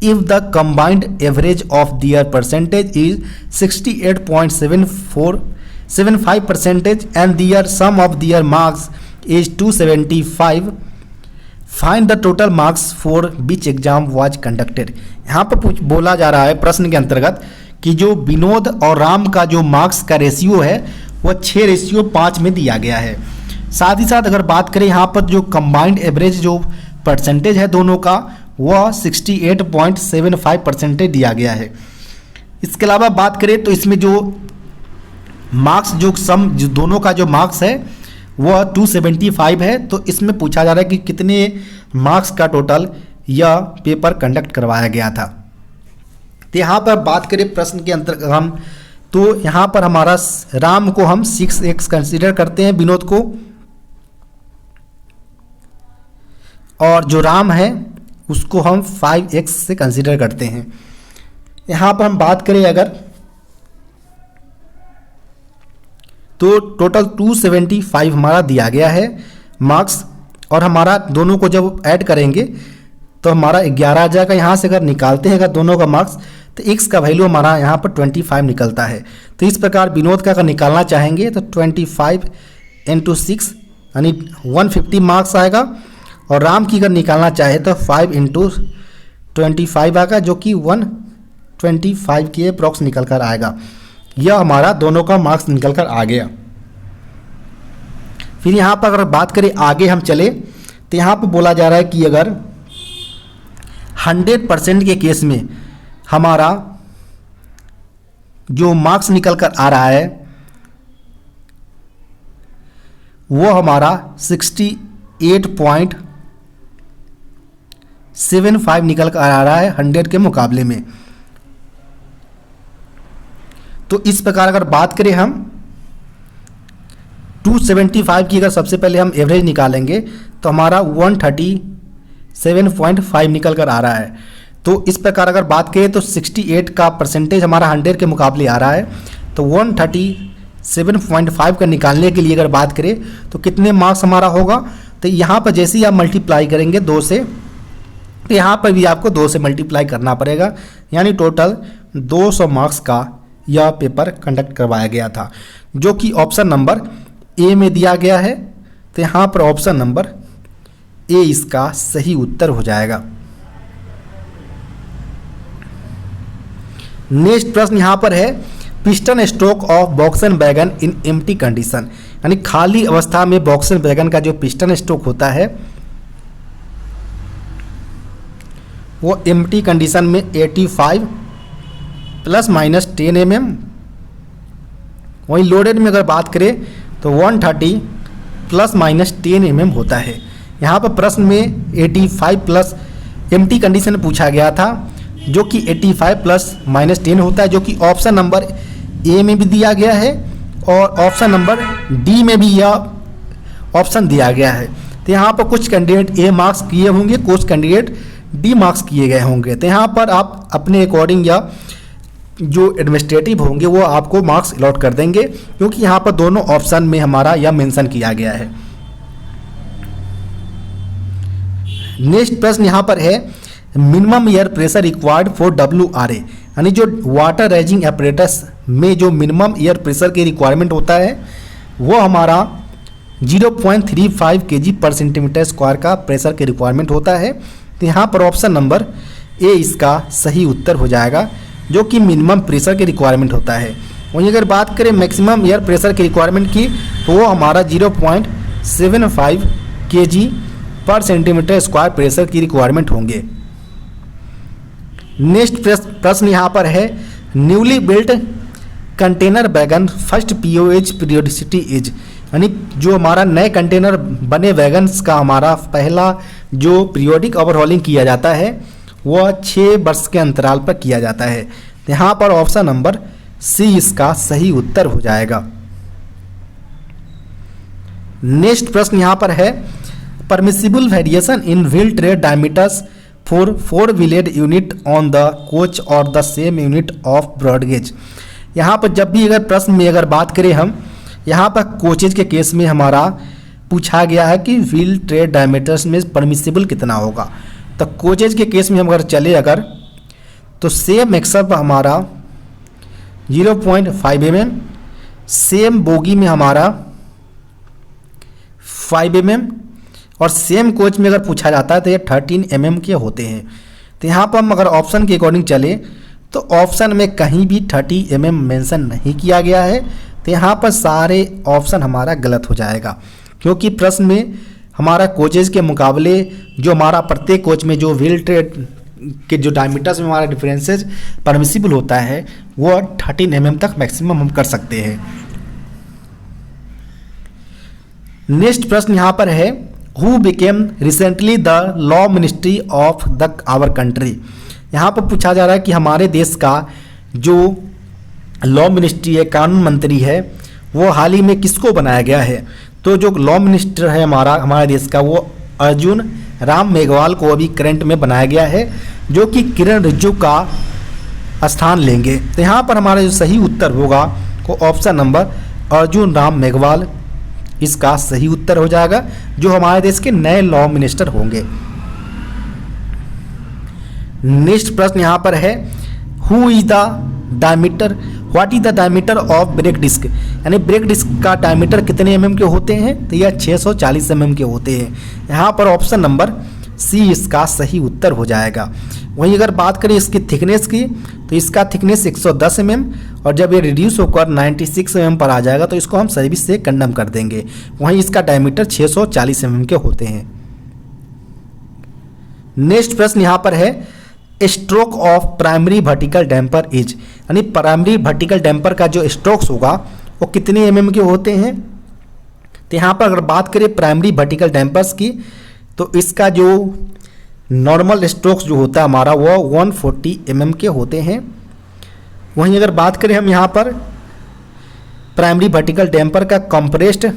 if the combined average of their percentage is 68.75% and their sum of their marks is 275, find the total marks for which exam was conducted। यहाँ पर बोला जा रहा है प्रश्न के अंतर्गत कि जो विनोद और राम का जो मार्क्स का रेशियो है वह 6:5 में दिया गया है। साथ ही साथ अगर बात करें यहाँ पर जो कंबाइंड एवरेज जो परसेंटेज है दोनों का वह 68.75% दिया गया है। इसके अलावा बात करें तो इसमें जो मार्क्स जो दोनों का जो मार्क्स है वह 275 है। तो इसमें पूछा जा रहा है कि कितने मार्क्स का टोटल यह पेपर कंडक्ट करवाया गया था। तो यहाँ पर बात करें प्रश्न के अंतर्गत हम, तो यहाँ पर हमारा राम को हम 6x कंसीडर करते हैं, विनोद को, और जो राम है उसको हम 5x से कंसीडर करते हैं। यहाँ पर हम बात करें अगर तो टोटल 275 हमारा दिया गया है मार्क्स, और हमारा दोनों को जब ऐड करेंगे तो हमारा 11 आ जाएगा। यहाँ से अगर निकालते हैं अगर दोनों का मार्क्स तो x का वैल्यू हमारा यहाँ पर 25 निकलता है। तो इस प्रकार विनोद का अगर निकालना चाहेंगे तो 25 × 6 यानी 150 मार्क्स आएगा, और राम की अगर निकालना चाहे तो 5 × 25 आएगा, जो कि 125 के अप्रॉक्स निकल कर आएगा। यह हमारा दोनों का मार्क्स निकल कर आ गया। फिर यहाँ पर अगर बात करें आगे हम चले तो यहाँ पर बोला जा रहा है कि अगर 100% के केस में हमारा जो मार्क्स निकल कर आ रहा है वो हमारा 68.75 निकल कर आ रहा है 100 के मुकाबले में। तो इस प्रकार अगर बात करें हम 275 की अगर सबसे पहले हम एवरेज निकालेंगे तो हमारा 137.5 निकल कर आ रहा है। तो इस प्रकार अगर बात करें तो 68 का परसेंटेज हमारा 100 के मुकाबले आ रहा है। तो 137.5 का निकालने के लिए अगर बात करें तो कितने मार्क्स हमारा होगा, तो यहाँ पर जैसे ही आप मल्टीप्लाई करेंगे 2 से, तो यहाँ पर भी आपको 2 से मल्टीप्लाई करना पड़ेगा, यानी टोटल 200 मार्क्स का यह पेपर कंडक्ट करवाया गया था, जो कि ऑप्शन नंबर ए में दिया गया है। तो यहाँ पर ऑप्शन नंबर ए इसका सही उत्तर हो जाएगा। नेक्स्ट प्रश्न यहाँ पर है, piston stroke of BOXN wagon in empty condition, यानी खाली अवस्था में बॉक्सन वैगन का जो पिस्टन स्ट्रोक होता है वो एम्प्टी कंडीशन में 85 ± 10 mm, वहीं लोडेड में अगर बात करें तो 130 ± 10 mm होता है। यहाँ पर प्रश्न में 85 प्लस एम्प्टी कंडीशन पूछा गया था, जो कि 85 ± 10 होता है, जो कि ऑप्शन नंबर ए में भी दिया गया है और ऑप्शन नंबर डी में भी यह ऑप्शन दिया गया है। तो यहाँ पर कुछ कैंडिडेट ए मार्क्स किए होंगे, कुछ कैंडिडेट डी मार्क्स किए गए होंगे। तो यहाँ पर आप अपने अकॉर्डिंग या जो एडमिनिस्ट्रेटिव होंगे वो आपको मार्क्स अलॉट कर देंगे, क्योंकि यहाँ पर दोनों ऑप्शन में हमारा यह मेंशन किया गया है। नेक्स्ट प्रश्न यहाँ पर है, minimum air pressure required for WRA, यानी जो वाटर रेजिंग एपरेटस में जो मिनिमम एयर प्रेशर की रिक्वायरमेंट होता है वो हमारा 0.35 kg/cm² का प्रेशर की रिक्वायरमेंट होता है। तो यहाँ पर ऑप्शन नंबर ए इसका सही उत्तर हो जाएगा, जो कि मिनिमम प्रेशर की रिक्वायरमेंट होता है। वहीं अगर बात करें मैक्सिमम एयर प्रेशर की रिक्वायरमेंट की, तो वो हमारा 0.75 kg/cm² प्रेशर की रिक्वायरमेंट होंगे। नेक्स्ट प्रश्न यहाँ पर है, newly built container wagon first POH periodicity is, यानी जो हमारा नए कंटेनर बने वैगन्स का हमारा पहला जो पीरियोडिक ओवरहॉलिंग किया जाता है वह 6 वर्ष के अंतराल पर किया जाता है। तो यहाँ पर ऑप्शन नंबर सी इसका सही उत्तर हो जाएगा। नेक्स्ट प्रश्न यहाँ पर है, permissible variation in wheel tread diameters for 4 wheeled unit on the coach और the same unit of broad gauge. यहाँ पर जब भी अगर प्रश्न में अगर बात करें हम, यहाँ पर कोचेज के केस में हमारा पूछा गया है कि व्हील ट्रे डायमीटर्स में परमिसिबल कितना होगा। तो कोचेज के केस में हम अगर चले तो सेम एक्सल पर हमारा 0.5 mm, सेम बोगी में हमारा 5 mm और सेम कोच में अगर पूछा जाता है तो ये 13 mm के होते हैं। तो यहाँ पर हम अगर ऑप्शन के अकॉर्डिंग चले तो ऑप्शन में कहीं भी 30 mm मेंशन नहीं किया गया है। तो यहाँ पर सारे ऑप्शन हमारा गलत हो जाएगा, क्योंकि प्रश्न में हमारा कोचेज के मुकाबले जो हमारा प्रत्येक कोच में जो व्हील ट्रे के जो डायमीटर्स में हमारा डिफरेंसेज परमिसिबल होता है वो 13 mm तक मैक्सिमम हम कर सकते हैं। नेक्स्ट प्रश्न यहाँ पर है, who became recently the law ministry of the our country. यहाँ पर पूछा जा रहा है कि हमारे देश का जो लॉ मिनिस्ट्री है, कानून मंत्री है, वो हाल ही में किसको बनाया गया है। तो जो लॉ मिनिस्टर है हमारे देश का वो अर्जुन राम मेघवाल को अभी करंट में बनाया गया है, जो कि किरण रिजिजू का स्थान लेंगे। तो यहाँ पर हमारा जो सही उत्तर होगा वो ऑप्शन नंबर अर्जुन राम मेघवाल इसका सही उत्तर हो जाएगा, जो हमारे देश के नए लॉ मिनिस्टर होंगे। नेक्स्ट प्रश्न यहाँ पर है, who is the diameter, what is the diameter of brake disc, यानी ब्रेक डिस्क का डायमीटर कितने mm के होते हैं। तो यह 640 mm के होते हैं। यहाँ पर ऑप्शन नंबर सी इसका सही उत्तर हो जाएगा। वहीं अगर बात करें इसकी थिकनेस की, तो इसका थिकनेस 110 mm और जब ये रिड्यूस होकर 96 mm पर आ जाएगा तो इसको हम सर्विस से कंडम कर देंगे। वहीं इसका डायमीटर 640 mm के होते हैं। नेक्स्ट प्रश्न यहाँ पर है, stroke of primary vertical damper is, यानी प्राइमरी वर्टिकल डैम्पर का जो स्ट्रोक्स होगा वो कितने mm के होते हैं। तो यहाँ पर अगर बात करें प्राइमरी वर्टिकल डैम्पर्स की, तो इसका जो नॉर्मल स्ट्रोक्स जो होता है हमारा वो 140 mm के होते हैं। वहीं अगर बात करें हम यहाँ पर प्राइमरी वर्टिकल डैम्पर का कंप्रेस्ड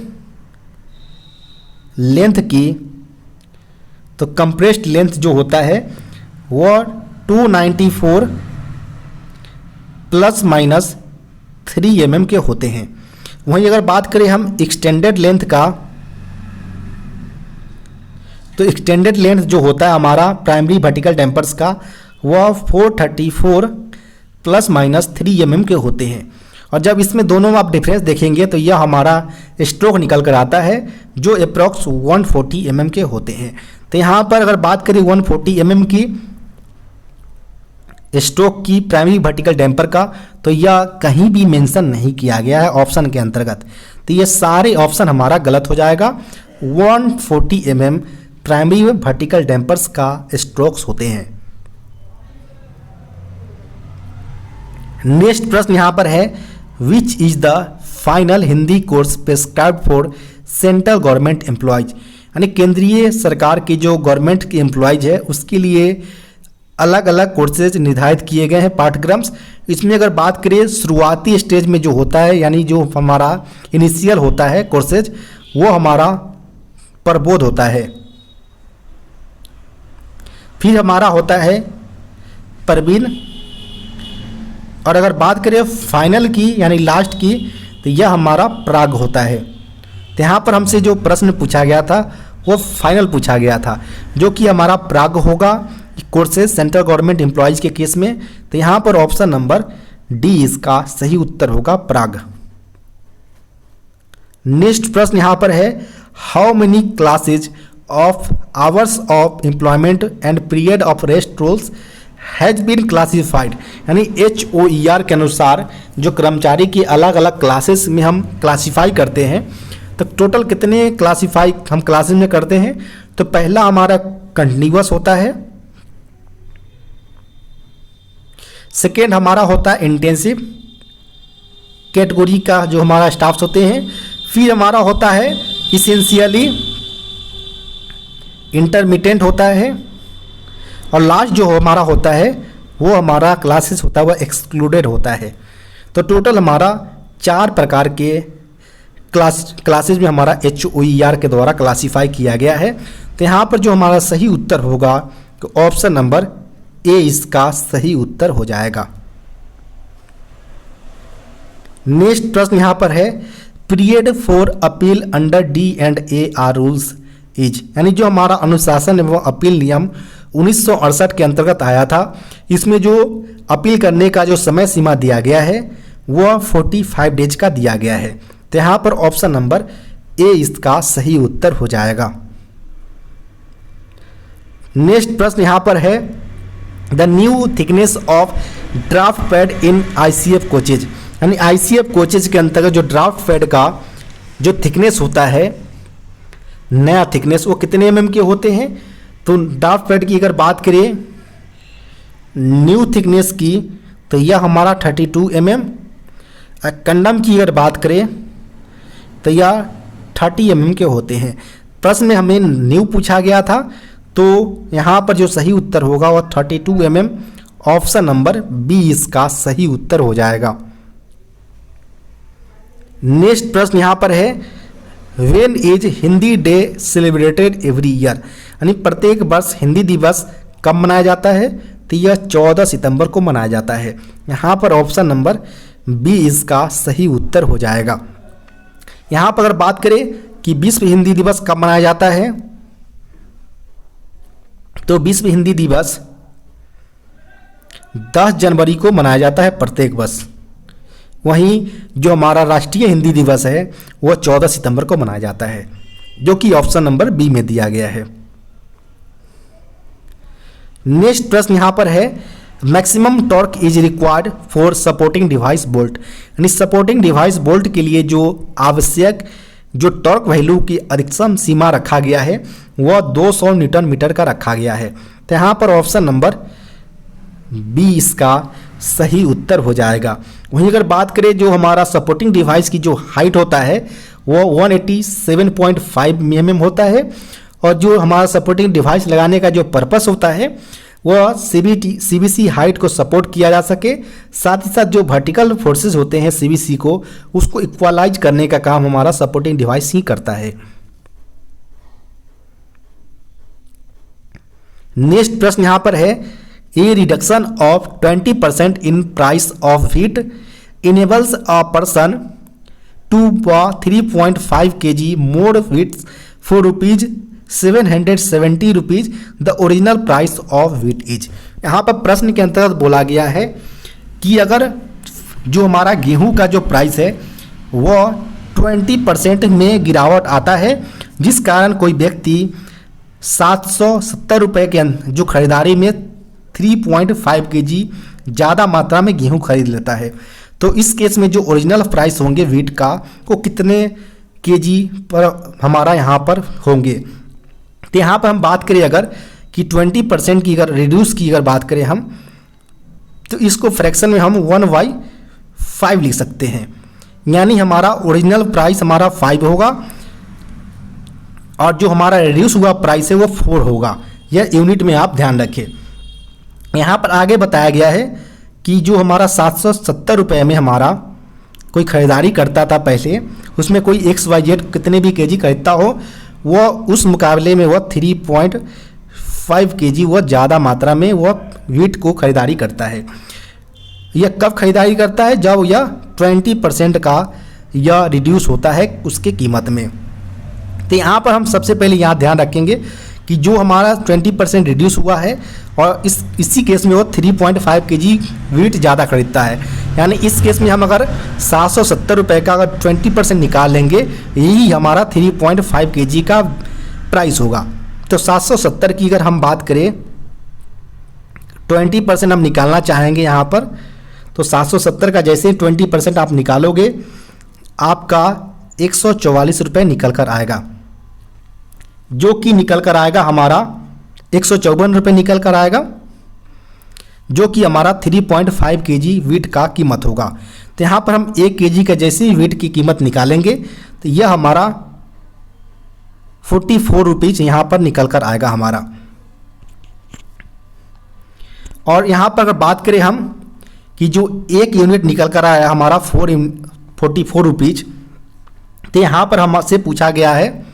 लेंथ की, तो कंप्रेस्ड लेंथ जो होता है वो 294 प्लस माइनस 3 mm के होते हैं। वहीं अगर बात करें हम एक्सटेंडेड लेंथ का, तो एक्सटेंडेड लेंथ जो होता है हमारा प्राइमरी वर्टिकल डैम्पर्स का वह 434 प्लस माइनस 3 mm के होते हैं। और जब इसमें दोनों में आप डिफरेंस देखेंगे तो यह हमारा स्ट्रोक निकल कर आता है जो अप्रॉक्स 140 mm के होते हैं। तो यहाँ पर अगर बात करें 140 mm की स्ट्रोक की प्राइमरी वर्टिकल डैम्पर का, तो यह कहीं भी मेंशन नहीं किया गया है ऑप्शन के अंतर्गत। तो ये सारे ऑप्शन हमारा गलत हो जाएगा। 140 mm प्राइमरी वर्टिकल डैम्पर्स का स्ट्रोक्स होते हैं। नेक्स्ट प्रश्न यहाँ पर है, which is the final Hindi course prescribed for central government employees, यानी केंद्रीय सरकार की जो गवर्नमेंट की एम्प्लॉयज है उसके लिए अलग अलग कोर्सेज निर्धारित किए गए हैं पाठ्यक्रम्स। इसमें अगर बात करें शुरुआती स्टेज में जो होता है, यानी जो हमारा इनिशियल होता है कोर्सेज, वो हमारा प्रबोध होता है। फिर हमारा होता है प्रवीण, और अगर बात करें फाइनल की यानी लास्ट की, तो यह हमारा प्राग होता है। तो यहाँ पर हमसे जो प्रश्न पूछा गया था वो फाइनल पूछा गया था, जो कि हमारा प्राग होगा कोर्सेज सेंट्रल गवर्नमेंट एम्प्लॉयज के केस में। तो यहाँ पर ऑप्शन नंबर डी इसका सही उत्तर होगा, प्राग। नेक्स्ट प्रश्न यहाँ पर है, how many classes of hours of employment and period of rest rules has been classified, यानी HOER के अनुसार जो कर्मचारी की अलग अलग क्लासेस में हम क्लासिफाई करते हैं, तो टोटल कितने क्लासिफाई हम क्लासेस में करते हैं। तो पहला हमारा कंटिन्यूअस होता है, सेकेंड हमारा होता है इंटेंसिव कैटेगरी का जो हमारा स्टाफ्स होते हैं, फिर हमारा होता है इसेंशियली, इंटरमिटेंट होता है, और लास्ट जो हमारा होता है वो हमारा क्लासेस होता है वह एक्सक्लूडेड होता है। तो टोटल हमारा 4 प्रकार के क्लासेज में हमारा HOER के द्वारा क्लासीफाई किया गया है। तो यहाँ पर जो हमारा सही उत्तर होगा तो ऑप्शन नंबर ए इसका सही उत्तर हो जाएगा। नेक्स्ट प्रश्न यहाँ पर है, period for appeal under D&A rules is, यानी जो हमारा अनुशासन एवं अपील नियम 1968 के अंतर्गत आया था, इसमें जो अपील करने का जो समय सीमा दिया गया है वह 45 डेज का दिया गया है। तो यहाँ पर ऑप्शन नंबर ए इसका सही उत्तर हो जाएगा। नेक्स्ट प्रश्न यहाँ पर है, the new thickness of draft pad in ICF coaches, यानी ICF कोचेज के अंतर्गत जो ड्राफ्ट पैड का जो थिकनेस होता है, नया थिकनेस, वो कितने mm के होते हैं। तो ड्राफ्ट पैड की अगर बात करें न्यू थिकनेस की, तो यह हमारा 32 mm। कंडम की अगर बात करें तो यह 30 mm के होते हैं। प्रश्न में हमें न्यू पूछा गया था, तो यहाँ पर जो सही उत्तर होगा वह 32 mm, ऑप्शन नंबर बी इसका सही उत्तर हो जाएगा। नेक्स्ट प्रश्न यहाँ पर है, when is Hindi day celebrated every year, यानी प्रत्येक वर्ष हिंदी दिवस कब मनाया जाता है। तो यह 14 सितंबर को मनाया जाता है। यहाँ पर ऑप्शन नंबर बी इसका सही उत्तर हो जाएगा। यहाँ पर अगर बात करें कि विश्व हिंदी दिवस कब मनाया जाता है, तो विश्व हिंदी दिवस 10 जनवरी को मनाया जाता है प्रत्येक वर्ष। वहीं जो हमारा राष्ट्रीय हिंदी दिवस है वह 14 सितंबर को मनाया जाता है, जो कि ऑप्शन नंबर बी में दिया गया है। नेक्स्ट प्रश्न यहाँ पर है, maximum torque is required for supporting device bolt, यानी सपोर्टिंग डिवाइस बोल्ट के लिए जो आवश्यक जो टॉर्क वैल्यू की अधिकतम सीमा रखा गया है वह 200 न्यूटन मीटर का रखा गया है। तो यहाँ पर ऑप्शन नंबर बी इसका सही उत्तर हो जाएगा। वहीं अगर बात करें जो हमारा सपोर्टिंग डिवाइस की जो हाइट होता है वो 187.5 mm होता है, और जो हमारा सपोर्टिंग डिवाइस लगाने का जो पर्पस होता है वह CBC हाइट को सपोर्ट किया जा सके, साथ ही साथ जो वर्टिकल फोर्सेस होते हैं CBC को, उसको इक्वलाइज करने का काम हमारा सपोर्टिंग डिवाइस ही करता है। नेक्स्ट प्रश्न यहाँ पर है, a reduction of 20% in price of wheat enables a person to buy 3.5 kg more wheat for ₹770 the original price of wheat is. यहाँ पर प्रश्न के अंतर्गत बोला गया है कि अगर जो हमारा गेहूं का जो प्राइस है वह 20% में गिरावट आता है, जिस कारण कोई व्यक्ति 770 रुपये के जो खरीदारी में 3.5 kg ज़्यादा मात्रा में गेहूं खरीद लेता है, तो इस केस में जो ओरिजिनल प्राइस होंगे व्हीट का वो कितने केजी पर हमारा यहाँ पर होंगे। तो यहाँ पर हम बात करें अगर कि 20% की अगर रिड्यूस की अगर बात करें हम, तो इसको फ्रैक्शन में हम 1/5 लिख सकते हैं, यानी हमारा ओरिजिनल प्राइस हमारा 5 होगा और जो हमारा रिड्यूस हुआ प्राइस है वो 4 होगा। यह यूनिट में आप ध्यान रखें। यहाँ पर आगे बताया गया है कि जो हमारा 770 रुपये में हमारा कोई ख़रीदारी करता था पहले, उसमें कोई XYZ कितने भी केजी खरीदता हो, वह उस मुकाबले में वह 3.5 kg वह ज़्यादा मात्रा में वह व्हीट को खरीदारी करता है। यह कब खरीदारी करता है? जब यह 20% का यह रिड्यूस होता है उसके कीमत में। तो यहाँ पर हम सबसे पहले यहाँ ध्यान रखेंगे कि जो हमारा 20% रिड्यूस हुआ है और इसी केस में वो 3.5 kg व्हीट ज़्यादा खरीदता है, यानी इस केस में हम अगर 770 रुपये का अगर 20% निकाल लेंगे, यही हमारा 3.5 kg का प्राइस होगा। तो 770 की अगर हम बात करें, 20% हम निकालना चाहेंगे यहाँ पर, तो 770 का जैसे 20% आप निकालोगे आपका 144 रुपये निकल कर आएगा, जो कि निकल कर आएगा हमारा 154 रुपये निकल कर आएगा, जो कि हमारा 3.5 kg व्हीट का कीमत होगा। तो यहाँ पर हम 1 kg का जैसे ही व्हीट की कीमत निकालेंगे तो यह हमारा 44 रुपीज़ यहाँ पर निकल कर आएगा हमारा। और यहाँ पर अगर बात करें हम कि जो 1 यूनिट निकल कर आया हमारा 44 रुपीज़, तो यहाँ पर हमसे पूछा गया है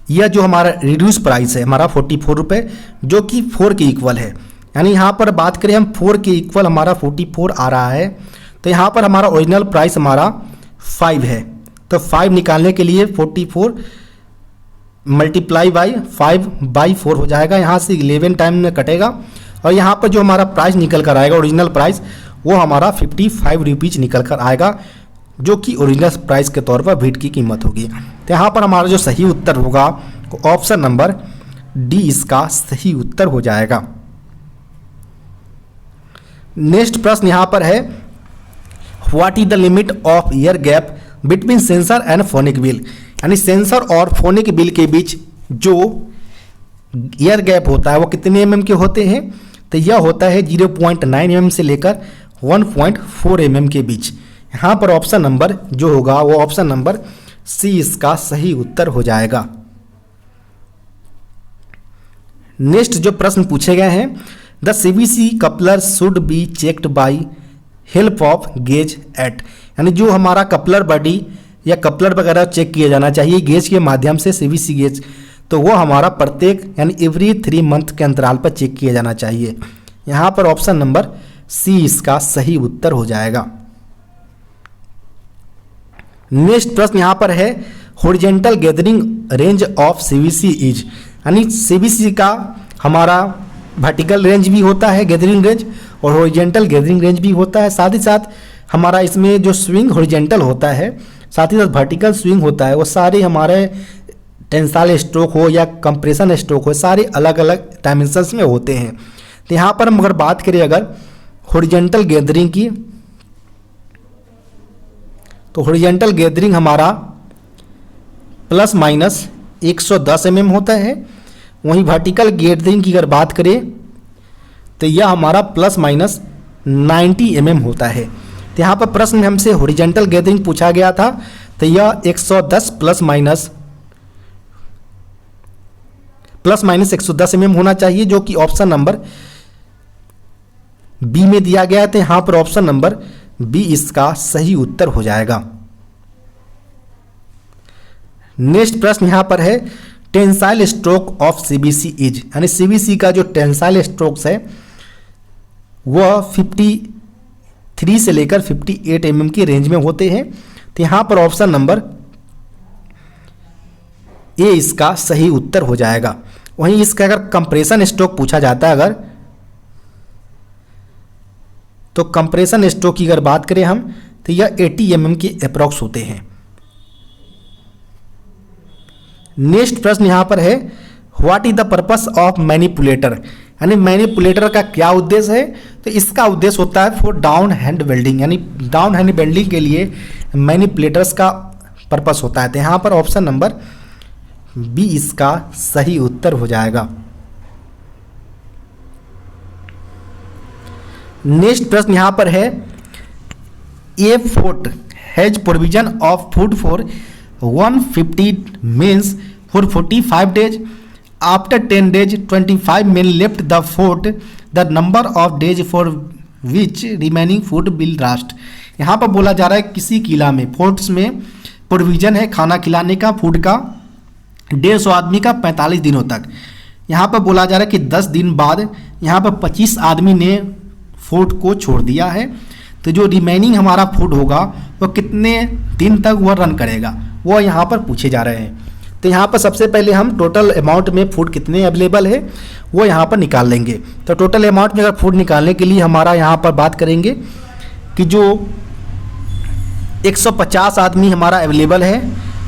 यह जो हमारा रिड्यूस प्राइस है हमारा 44 रुपये, जो कि 4 के इक्वल है, यानी यहाँ पर बात करें हम 4 के इक्वल हमारा 44 आ रहा है। तो यहाँ पर हमारा ओरिजिनल प्राइस हमारा 5 है, तो 5 निकालने के लिए 44 मल्टीप्लाई बाई 5/4 हो जाएगा, यहाँ से 11 टाइम में कटेगा और यहाँ पर जो हमारा प्राइस निकल कर आएगा ओरिजिनल प्राइस वो हमारा 55 रुपीज़ निकल कर आएगा, जो कि ओरिजिनल प्राइस के तौर पर व्हीट की कीमत होगी। तो यहाँ पर हमारा जो सही उत्तर होगा ऑप्शन नंबर डी इसका सही उत्तर हो जाएगा। नेक्स्ट प्रश्न यहाँ पर है, what is the limit of year gap between sensor and phonic bill, यानी सेंसर और फोनिक बिल के बीच जो ईयर गैप होता है वो कितने mm के होते हैं? तो यह होता है 0.9 mm से लेकर 1.4 mm के बीच। यहाँ पर ऑप्शन नंबर जो होगा वो ऑप्शन नंबर सी इसका सही उत्तर हो जाएगा। नेक्स्ट जो प्रश्न पूछे गए हैं, the CVC coupler should be checked by help of gauge at, यानी जो हमारा कपलर बॉडी या कपलर वगैरह चेक किया जाना चाहिए गेज के माध्यम से, CVC गेज, तो वो हमारा प्रत्येक यानी एवरी 3 मंथ के अंतराल पर चेक किया जाना चाहिए। यहाँ पर ऑप्शन नंबर सी इसका सही उत्तर हो जाएगा। नेक्स्ट प्रश्न यहाँ पर है, horizontal gathering range of CVC is, यानी CVC का हमारा वर्टिकल रेंज भी होता है गैदरिंग रेंज और हॉरिजॉन्टल गैदरिंग रेंज भी होता है, साथ ही साथ हमारा इसमें जो स्विंग हॉरिजॉन्टल होता है साथ ही साथ वर्टिकल स्विंग होता है, वो सारे हमारे टेंसाइल स्ट्रोक हो या कंप्रेशन स्ट्रोक हो सारे अलग अलग डायमेंशंस में होते हैं। तो यहाँ पर हम अगर बात करें अगर हॉरिजॉन्टल गैदरिंग की, तो हॉरिजॉन्टल गैदरिंग हमारा ±110 mm होता है, वहीं वर्टिकल गैदरिंग की अगर बात करें तो यह हमारा ±90 mm होता है। तो यहाँ पर प्रश्न में हमसे हॉरिजॉन्टल गैदरिंग पूछा गया था, तो यह 110 ±110 mm होना चाहिए, जो कि ऑप्शन नंबर बी में दिया गया है। तो यहाँ पर ऑप्शन नंबर बी इसका सही उत्तर हो जाएगा। नेक्स्ट प्रश्न यहाँ पर है, tensile stroke of CBC is, यानी सीबीसी का जो टेंसाइल स्ट्रोक्स है वह 53 से लेकर 58 mm की रेंज में होते हैं। तो यहाँ पर ऑप्शन नंबर ए इसका सही उत्तर हो जाएगा। वहीं इसका अगर कंप्रेशन स्ट्रोक पूछा जाता है अगर, तो कंप्रेशन स्ट्रोक की अगर बात करें हम, तो यह 80 mm के अप्रॉक्स होते हैं। नेक्स्ट प्रश्न यहाँ पर है, what is the purpose of manipulator, यानी मैनिपुलेटर का क्या उद्देश्य है। तो इसका उद्देश्य होता है फॉर डाउन हैंड वेल्डिंग, यानी डाउन हैंड वेल्डिंग के लिए मैनिपुलेटर्स का पर्पस होता है। तो यहाँ पर ऑप्शन नंबर बी इसका सही उत्तर हो जाएगा। नेक्स्ट प्रश्न यहाँ पर है, a fort has provision of food for 150 meals for 45 days. After 10 days, 25 men left the fort. The number of days for which remaining food will last. यहाँ पर बोला जा रहा है किसी किला में, फोर्ट्स में प्रोविजन है खाना खिलाने का, फूड का 150 आदमी का 45 दिनों तक। यहाँ पर बोला जा रहा है कि 10 दिन बाद यहाँ पर 25 आदमी ने फोर्ट को छोड़ दिया है। तो जो रिमेनिंग हमारा फूड होगा वो कितने दिन तक वह रन करेगा, वो यहाँ पर पूछे जा रहे हैं। तो यहाँ पर सबसे पहले हम टोटल अमाउंट में फूड कितने अवेलेबल है वो यहाँ पर निकाल लेंगे। तो टोटल अमाउंट में अगर फूड निकालने के लिए हमारा यहाँ पर बात करेंगे कि जो 150 आदमी हमारा अवेलेबल है,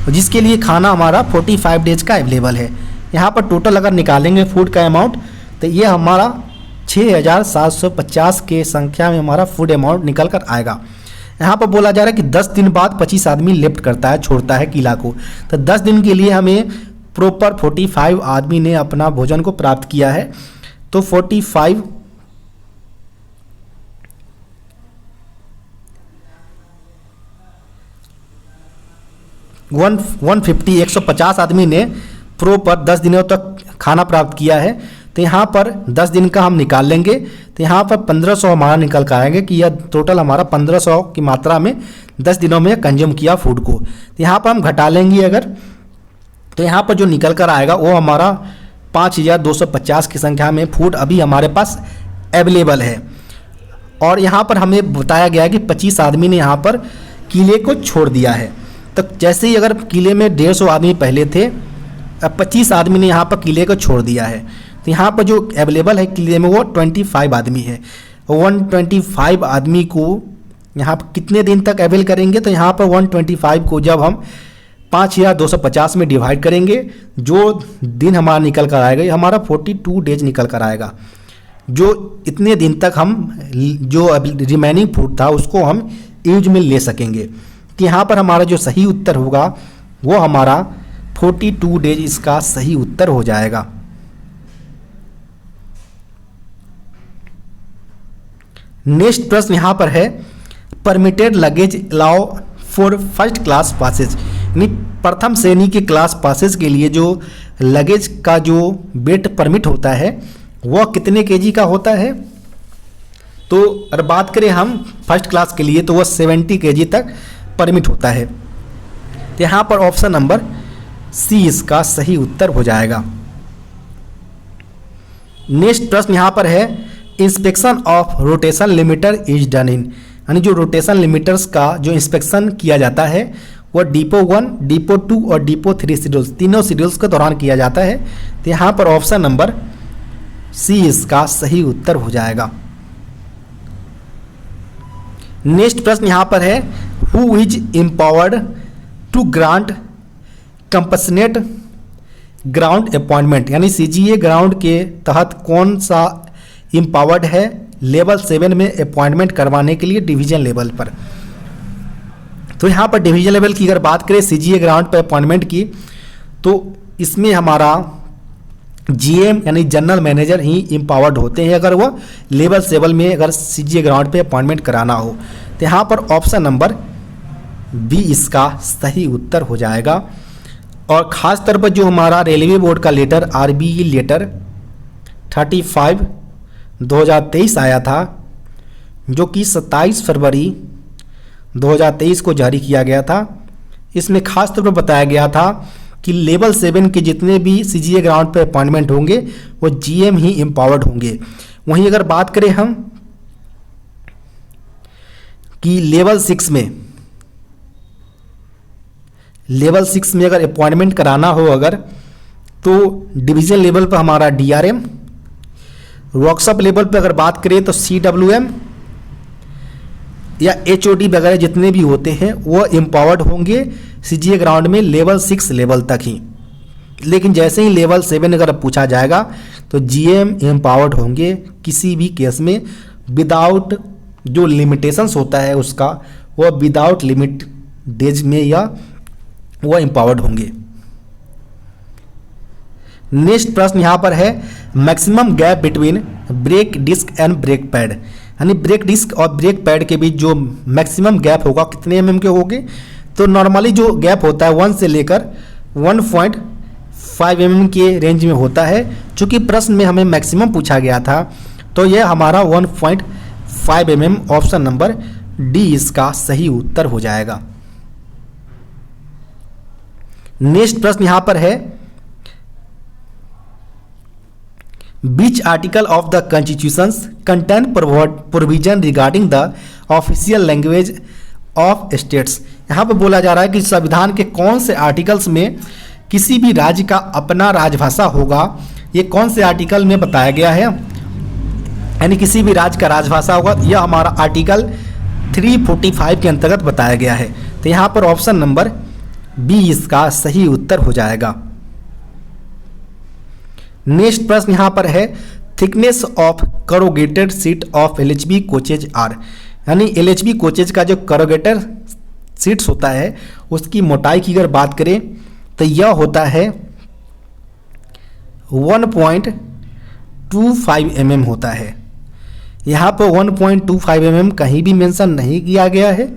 जिसके लिए खाना हमारा 45 डेज का अवेलेबल है। यहाँ पर टोटल अगर निकालेंगे फूड का अमाउंट, तो ये हमारा 6750 के संख्या में हमारा फूड अमाउंट निकल कर आएगा। यहाँ पर बोला जा रहा है कि 10 दिन बाद 25 आदमी लेफ्ट करता है, छोड़ता है किला को। तो 10 दिन के लिए हमें प्रॉपर 45 आदमी ने अपना भोजन को प्राप्त किया है। तो 45 150 आदमी ने प्रॉपर 10 दिनों तक खाना प्राप्त किया है। तो यहाँ पर 10 दिन का हम निकाल लेंगे। तो यहाँ पर 1500 हमारा निकल कर आएंगे कि यह टोटल हमारा 1500 की मात्रा में 10 दिनों में कंज्यूम किया फूड को। तो यहाँ पर हम घटा लेंगे अगर, तो यहाँ पर जो निकल कर आएगा वो हमारा 5250 की संख्या में फूड अभी हमारे पास अवेलेबल है। और यहाँ पर हमें बताया गया है कि 25 आदमी ने यहाँ पर किले को छोड़ दिया है। तो जैसे ही अगर किले में 150 आदमी पहले थे, अब 25 आदमी ने यहाँ पर किले को छोड़ दिया है। तो यहाँ पर जो अवेलेबल है किले में वो 25 आदमी है। 125 आदमी को यहाँ पर कितने दिन तक अवेल करेंगे, तो यहाँ पर 125 को जब हम 5250 में डिवाइड करेंगे, जो दिन हमारा निकल कर आएगा ये हमारा 42 डेज निकल कर आएगा। जो इतने दिन तक हम जो रिमेनिंग फूड था उसको हम यूज में ले सकेंगे। तो यहाँ पर हमारा जो सही उत्तर होगा वो हमारा 42 डेज इसका सही उत्तर हो जाएगा। नेक्स्ट प्रश्न यहाँ पर है, permitted luggage allow for first class passes, यानी प्रथम श्रेणी के क्लास पासेज के लिए जो लगेज का जो वेट परमिट होता है वह कितने केजी का होता है। तो अगर बात करें हम फर्स्ट क्लास के लिए तो वह 70 केजी तक परमिट होता है। तो यहाँ पर ऑप्शन नंबर सी इसका सही उत्तर हो जाएगा। नेक्स्ट प्रश्न यहाँ पर है, inspection of rotation limiter is done in, यानी जो रोटेशन लिमिटर्स का जो इंस्पेक्शन किया जाता है वह डिपो 1, डिपो 2 और डिपो 3 शेड्यूल्स, तीनों शेड्यूल्स के दौरान किया जाता है। तो यहाँ पर ऑप्शन नंबर सी इसका सही उत्तर हो जाएगा। नेक्स्ट प्रश्न यहाँ पर है, who is empowered to grant compassionate ground appointment, यानी सीजीए ग्राउंड के तहत कौन सा एम्पावर्ड है लेवल 7 में अपॉइंटमेंट करवाने के लिए डिवीजन लेवल पर। तो यहाँ पर डिवीजन लेवल की अगर बात करें सीजीए ग्राउंड पर अपॉइंटमेंट की, तो इसमें हमारा जीएम यानी जनरल मैनेजर ही एम्पावर्ड होते हैं अगर वो लेवल 7 में अगर सीजीए ग्राउंड पे अपॉइंटमेंट कराना हो। तो यहाँ पर ऑप्शन नंबर बी इसका सही उत्तर हो जाएगा। और ख़ास तौर पर जो हमारा रेलवे बोर्ड का लेटर आरबीई लेटर 35 2023 आया था, जो कि 27 फरवरी 2023 को जारी किया गया था। इसमें खास तौर पर बताया गया था कि लेवल 7 के जितने भी CGA ग्राउंड पे अपॉइंटमेंट होंगे वो GM ही एम्पावर्ड होंगे। वहीं अगर बात करें हम कि लेवल 6 में अगर अपॉइंटमेंट कराना हो अगर, तो डिवीजन लेवल पर हमारा DRM, वर्कशॉप लेवल पर अगर बात करें तो CWM या HOD वगैरह जितने भी होते हैं वो एम्पावर्ड होंगे CGA ग्राउंड में लेवल 6 लेवल तक ही। लेकिन जैसे ही लेवल 7 अगर पूछा जाएगा तो GM एम्पावर्ड होंगे किसी भी केस में, विदाउट जो लिमिटेशंस होता है उसका, वो विदाउट लिमिट डेज में या वो एम्पावर्ड होंगे। नेक्स्ट प्रश्न यहाँ पर है maximum gap between brake disc and brake pad, यानी ब्रेक डिस्क और ब्रेक पैड के बीच जो मैक्सिमम गैप होगा कितने mm के होंगे। तो नॉर्मली जो गैप होता है 1 से लेकर 1.5 mm के रेंज में होता है। चूँकि प्रश्न में हमें मैक्सिमम पूछा गया था तो यह हमारा 1.5 mm ऑप्शन नंबर डी इसका सही उत्तर हो जाएगा। नेक्स्ट प्रश्न यहाँ पर है Which article of the Constitution contain provision regarding the official language of states। यहाँ पर बोला जा रहा है कि संविधान के कौन से आर्टिकल्स में किसी भी राज्य का अपना राजभाषा होगा। ये कौन से आर्टिकल में बताया गया है, यानी किसी भी राज्य का राजभाषा होगा, यह हमारा आर्टिकल 345 के अंतर्गत बताया गया है। तो यहाँ पर ऑप्शन नंबर बी इसका सही उत्तर हो जाएगा। नेक्स्ट प्रश्न यहाँ पर है thickness of corrugated sheet of LHB coaches are, यानी LHB कोचेज का जो करोगेटेड सीट्स होता है उसकी मोटाई की अगर बात करें तो यह होता है 1.25 mm होता है। यहाँ पर 1.25 mm कहीं भी मेंशन नहीं किया गया है,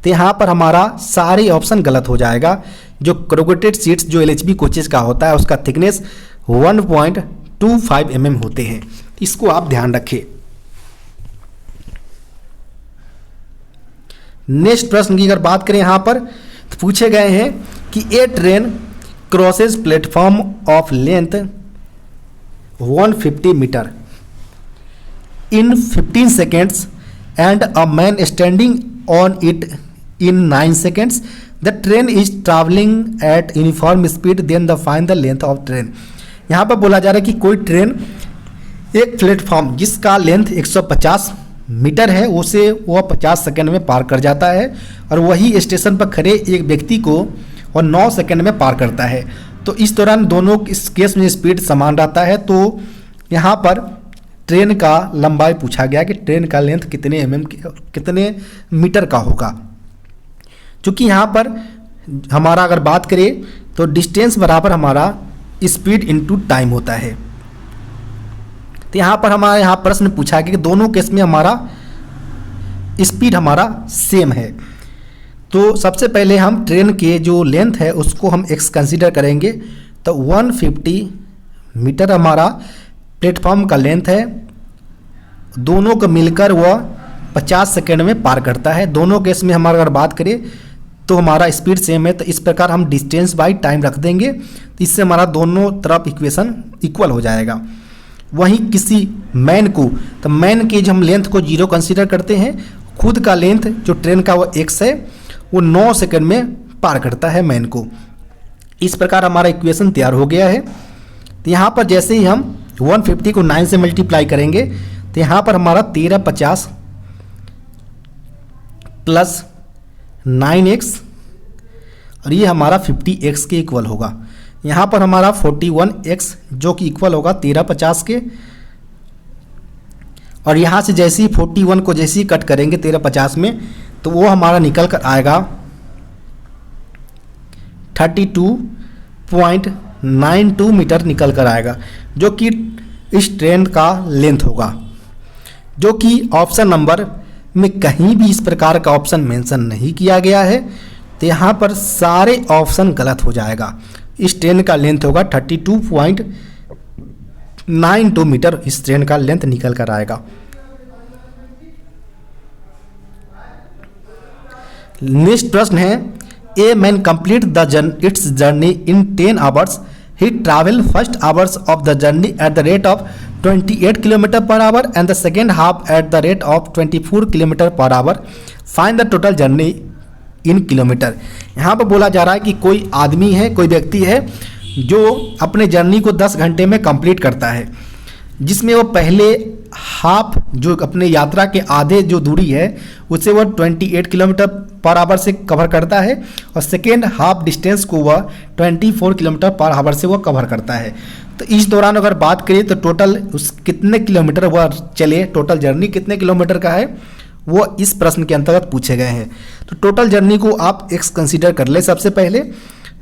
तो यहाँ पर हमारा सारे ऑप्शन गलत हो जाएगा। जो करोगेटेड सीट्स जो LHB कोचेज का होता है उसका थिकनेस 1.25 mm होते हैं, इसको आप ध्यान रखें। नेक्स्ट प्रश्न की अगर बात करें यहाँ पर तो पूछे गए हैं कि a train crosses platform of length 150 metre in 15 seconds and a man standing on it in 9 seconds. The train is traveling at uniform speed, then the find the length of train। यहाँ पर बोला जा रहा है कि कोई train एक platform जिसका लेंथ 150 मीटर है उसे वह 50 सेकंड में पार कर जाता है, और वही स्टेशन पर खड़े एक व्यक्ति को और 9 सेकंड में पार करता है। तो इस दौरान दोनों इस केस में स्पीड समान रहता है। तो यहाँ पर ट्रेन का लंबाई पूछा गया कि ट्रेन का लेंथ कितने मीटर का होगा। चूँकि यहाँ पर हमारा अगर बात करें तो डिस्टेंस बराबर हमारा स्पीड इनटू टाइम होता है। तो यहाँ पर हमारा यहाँ प्रश्न पूछा गया कि दोनों केस में हमारा स्पीड हमारा सेम है। तो सबसे पहले हम ट्रेन के जो लेंथ है उसको हम एक्स कंसीडर करेंगे। तो 150 मीटर हमारा प्लेटफॉर्म का लेंथ है, दोनों को मिलकर वह 50 सेकंड में पार करता है। दोनों केस में हमारा अगर बात करें तो हमारा स्पीड सेम है, तो इस प्रकार हम डिस्टेंस बाई टाइम रख देंगे, तो इससे हमारा दोनों तरफ इक्वेशन इक्वल हो जाएगा। वहीं किसी मैन को, तो मैन की जो हम लेंथ को 0 कंसीडर करते हैं, खुद का लेंथ जो ट्रेन का वो x है वो 9 सेकंड में पार करता है मैन को। इस प्रकार हमारा इक्वेशन तैयार हो गया है। तो यहाँ पर जैसे ही हम 150 को 9 से मल्टीप्लाई करेंगे तो यहाँ पर हमारा 1350 प्लस 9x और ये हमारा 50x के इक्वल होगा। यहाँ पर हमारा 41x जो कि इक्वल होगा 1350 के, और यहाँ से जैसे ही 41 को जैसे ही कट करेंगे 1350 में तो वो हमारा निकल कर आएगा 32.92 मीटर निकल कर आएगा, जो कि इस ट्रेन का लेंथ होगा। जो कि ऑप्शन नंबर में कहीं भी इस प्रकार का ऑप्शन मेंशन नहीं किया गया है, तो यहाँ पर सारे ऑप्शन गलत हो जाएगा। इस ट्रेन का लेंथ होगा 32.92 मीटर, इस ट्रेन का लेंथ निकल कर आएगा। नेक्स्ट प्रश्न है a man complete it's journey in 10 hours, he travel first hours of the journey at the rate of 28 kilometre per hour and the second half at the rate of 24 kilometre per hour, find the total journey in kilometre. यहाँ पर बोला जा रहा है कि कोई आदमी है, कोई व्यक्ति है जो अपने जर्नी को 10 घंटे में कंप्लीट करता है, जिसमें वो पहले हाफ जो अपने यात्रा के आधे जो दूरी है उसे वह 28 किलोमीटर पर आवर से कवर करता है और सेकेंड हाफ डिस्टेंस को वह 24 किलोमीटर पर आवर से वह कवर करता है। तो इस दौरान अगर बात करें तो टोटल उस कितने किलोमीटर वह चले, टोटल जर्नी कितने किलोमीटर का है, वो इस प्रश्न के अंतर्गत पूछे गए हैं। तो टोटल जर्नी को आप एक्स कंसीडर कर ले। सबसे पहले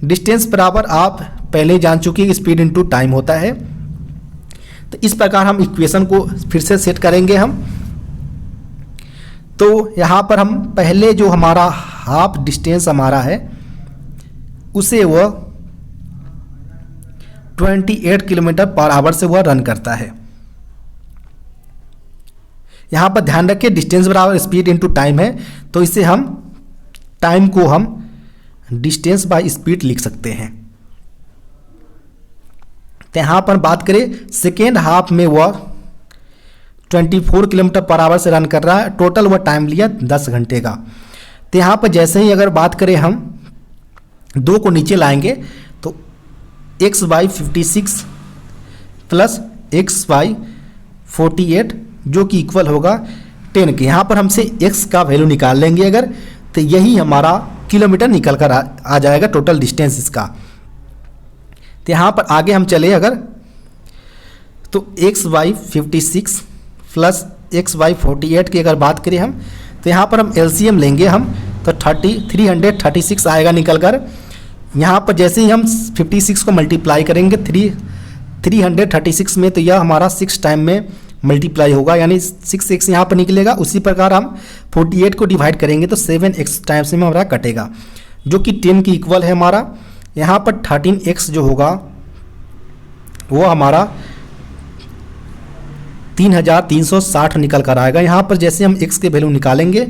डिस्टेंस बराबर आप पहले जान चुके हैं स्पीड इनटू टाइम होता है। तो इस प्रकार हम इक्वेशन को फिर से सेट करेंगे हम। तो यहाँ पर हम पहले जो हमारा हाफ डिस्टेंस हमारा है उसे वह 28 किलोमीटर पर आवर से वह रन करता है। यहाँ पर ध्यान रखिए डिस्टेंस बराबर स्पीड इनटू टाइम है, तो इसे हम टाइम को हम डिस्टेंस बाय स्पीड लिख सकते हैं। तो यहाँ पर बात करें सेकेंड हाफ में वह 24 किलोमीटर पर आवर से रन कर रहा है, टोटल वह टाइम लिया 10 घंटे का। तो यहाँ पर जैसे ही अगर बात करें हम 2 को नीचे लाएंगे तो x/56 प्लस x/48 जो कि इक्वल होगा 10 के। यहाँ पर हमसे x का वैल्यू निकाल लेंगे अगर, तो यही हमारा किलोमीटर निकल कर आ जाएगा टोटल डिस्टेंस इसका। तो यहाँ पर आगे हम चले अगर तो x/56 प्लस x/48 की अगर बात करें हम, तो यहाँ पर हम एलसीएम लेंगे हम तो 336 आएगा निकल कर। यहाँ पर जैसे ही हम 56 को मल्टीप्लाई करेंगे 336 में, तो यह हमारा 6 टाइम में मल्टीप्लाई होगा, यानी 6x यहाँ पर निकलेगा। उसी प्रकार हम 48 को डिवाइड करेंगे तो 7x टाइम से हमारा कटेगा, जो कि 10 की इक्वल है हमारा। यहाँ पर 13x जो होगा वो हमारा 3360 निकल कर आएगा। यहाँ पर जैसे हम x के वैल्यू निकालेंगे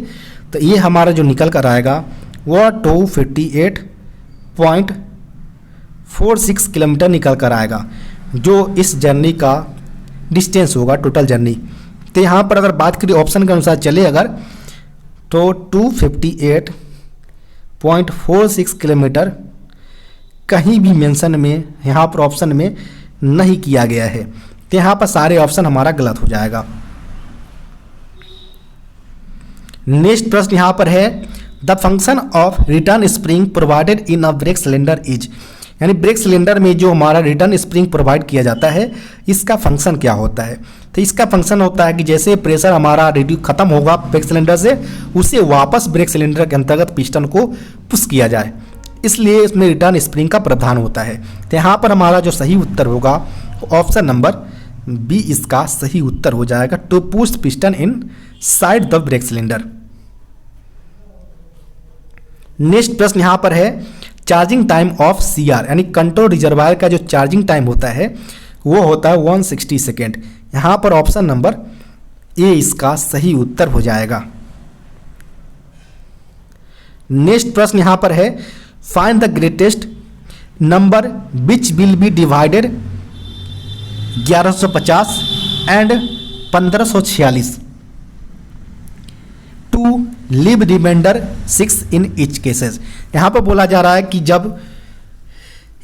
तो ये हमारा जो निकल कर आएगा वो 258.46 किलोमीटर निकल कर आएगा, जो इस जर्नी का डिस्टेंस होगा टोटल जर्नी। तो यहाँ पर अगर बात करें ऑप्शन के अनुसार चले अगर तो 258.46 किलोमीटर कहीं भी मेंशन में यहाँ पर ऑप्शन में नहीं किया गया है, तो यहाँ पर सारे ऑप्शन हमारा गलत हो जाएगा। नेक्स्ट प्रश्न यहाँ पर है the function of return spring provided in a brake cylinder is, यानी ब्रेक सिलेंडर में जो हमारा रिटर्न स्प्रिंग प्रोवाइड किया जाता है इसका फंक्शन क्या होता है। तो इसका फंक्शन होता है कि जैसे प्रेशर हमारा रिड्यूस खत्म होगा ब्रेक सिलेंडर से, उसे वापस ब्रेक सिलेंडर के अंतर्गत पिस्टन को पुश किया जाए, इसलिए इसमें रिटर्न स्प्रिंग का प्रावधान होता है। तो यहाँ पर हमारा जो सही उत्तर होगा ऑप्शन नंबर बी इसका सही उत्तर हो जाएगा, to push piston inside the brake cylinder. Next प्रश्न यहाँ पर है चार्जिंग टाइम ऑफ सीआर, यानी कंट्रोल रिजर्वायर का जो चार्जिंग टाइम होता है वो होता है 160 सेकेंड। यहाँ पर ऑप्शन नंबर ए इसका सही उत्तर हो जाएगा। नेक्स्ट प्रश्न यहाँ पर है find the greatest number which will be divided 1150 and 1546 to leave reminder 6 in each cases. यहाँ पर बोला जा रहा है कि जब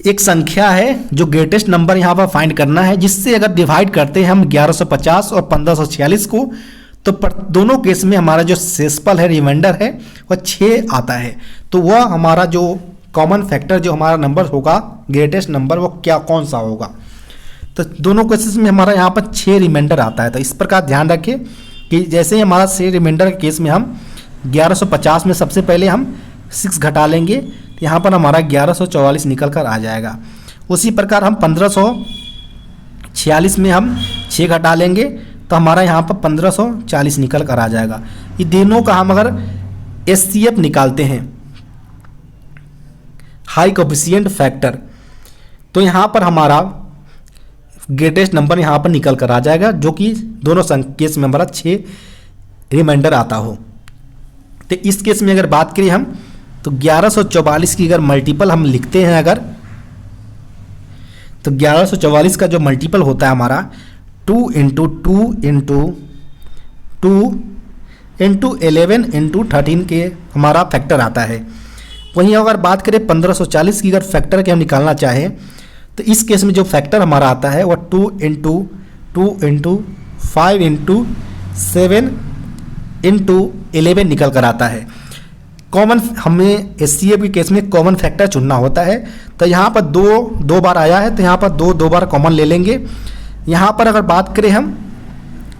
एक संख्या है जो ग्रेटेस्ट नंबर यहाँ पर फाइंड करना है, जिससे अगर डिवाइड करते हैं हम 1150 और 1546 को, तो दोनों केस में हमारा जो शेषफल है रिमाइंडर है वह 6 आता है। तो वह हमारा जो कॉमन फैक्टर जो हमारा नंबर होगा ग्रेटेस्ट नंबर वो क्या कौन सा होगा। तो दोनों केसेस में हमारा यहाँ पर 6 रिमाइंडर आता है। तो इस प्रकार ध्यान रखिए कि जैसे ही हमारा 6 रिमाइंडर के केस में हम 1150 में सबसे पहले हम 6 घटा लेंगे, तो यहाँ पर हमारा 1144 निकल कर आ जाएगा। उसी प्रकार हम 1546 में हम 6 घटा लेंगे तो हमारा यहाँ पर 1540 निकल कर आ जाएगा। ये दोनों का हम अगर एचसीएफ निकालते हैं, हाई कोफिशिएंट फैक्टर, तो यहाँ पर हमारा ग्रेटेस्ट नंबर यहाँ पर निकल कर आ जाएगा, जो कि दोनों केस में हमारा 6 रिमाइंडर आता हो। तो इस केस में अगर बात करें हम तो 1144 की अगर मल्टीपल हम लिखते हैं अगर, तो 1144 का जो मल्टीपल होता है हमारा 2 इंटू 2 इंटू 2 इंटू 11 इंटू 13 के हमारा फैक्टर आता है। वहीं अगर बात करें 1540 की अगर फैक्टर के हम निकालना चाहें तो इस केस में जो फैक्टर हमारा आता है वह 2 इंटू 5 इंटू 7 इंटू 11 निकल कर आता है। कॉमन हमें एचसीएफ के केस में कॉमन फैक्टर चुनना होता है, तो यहाँ पर दो बार आया है तो यहाँ पर दो बार कॉमन ले लेंगे। यहाँ पर अगर बात करें हम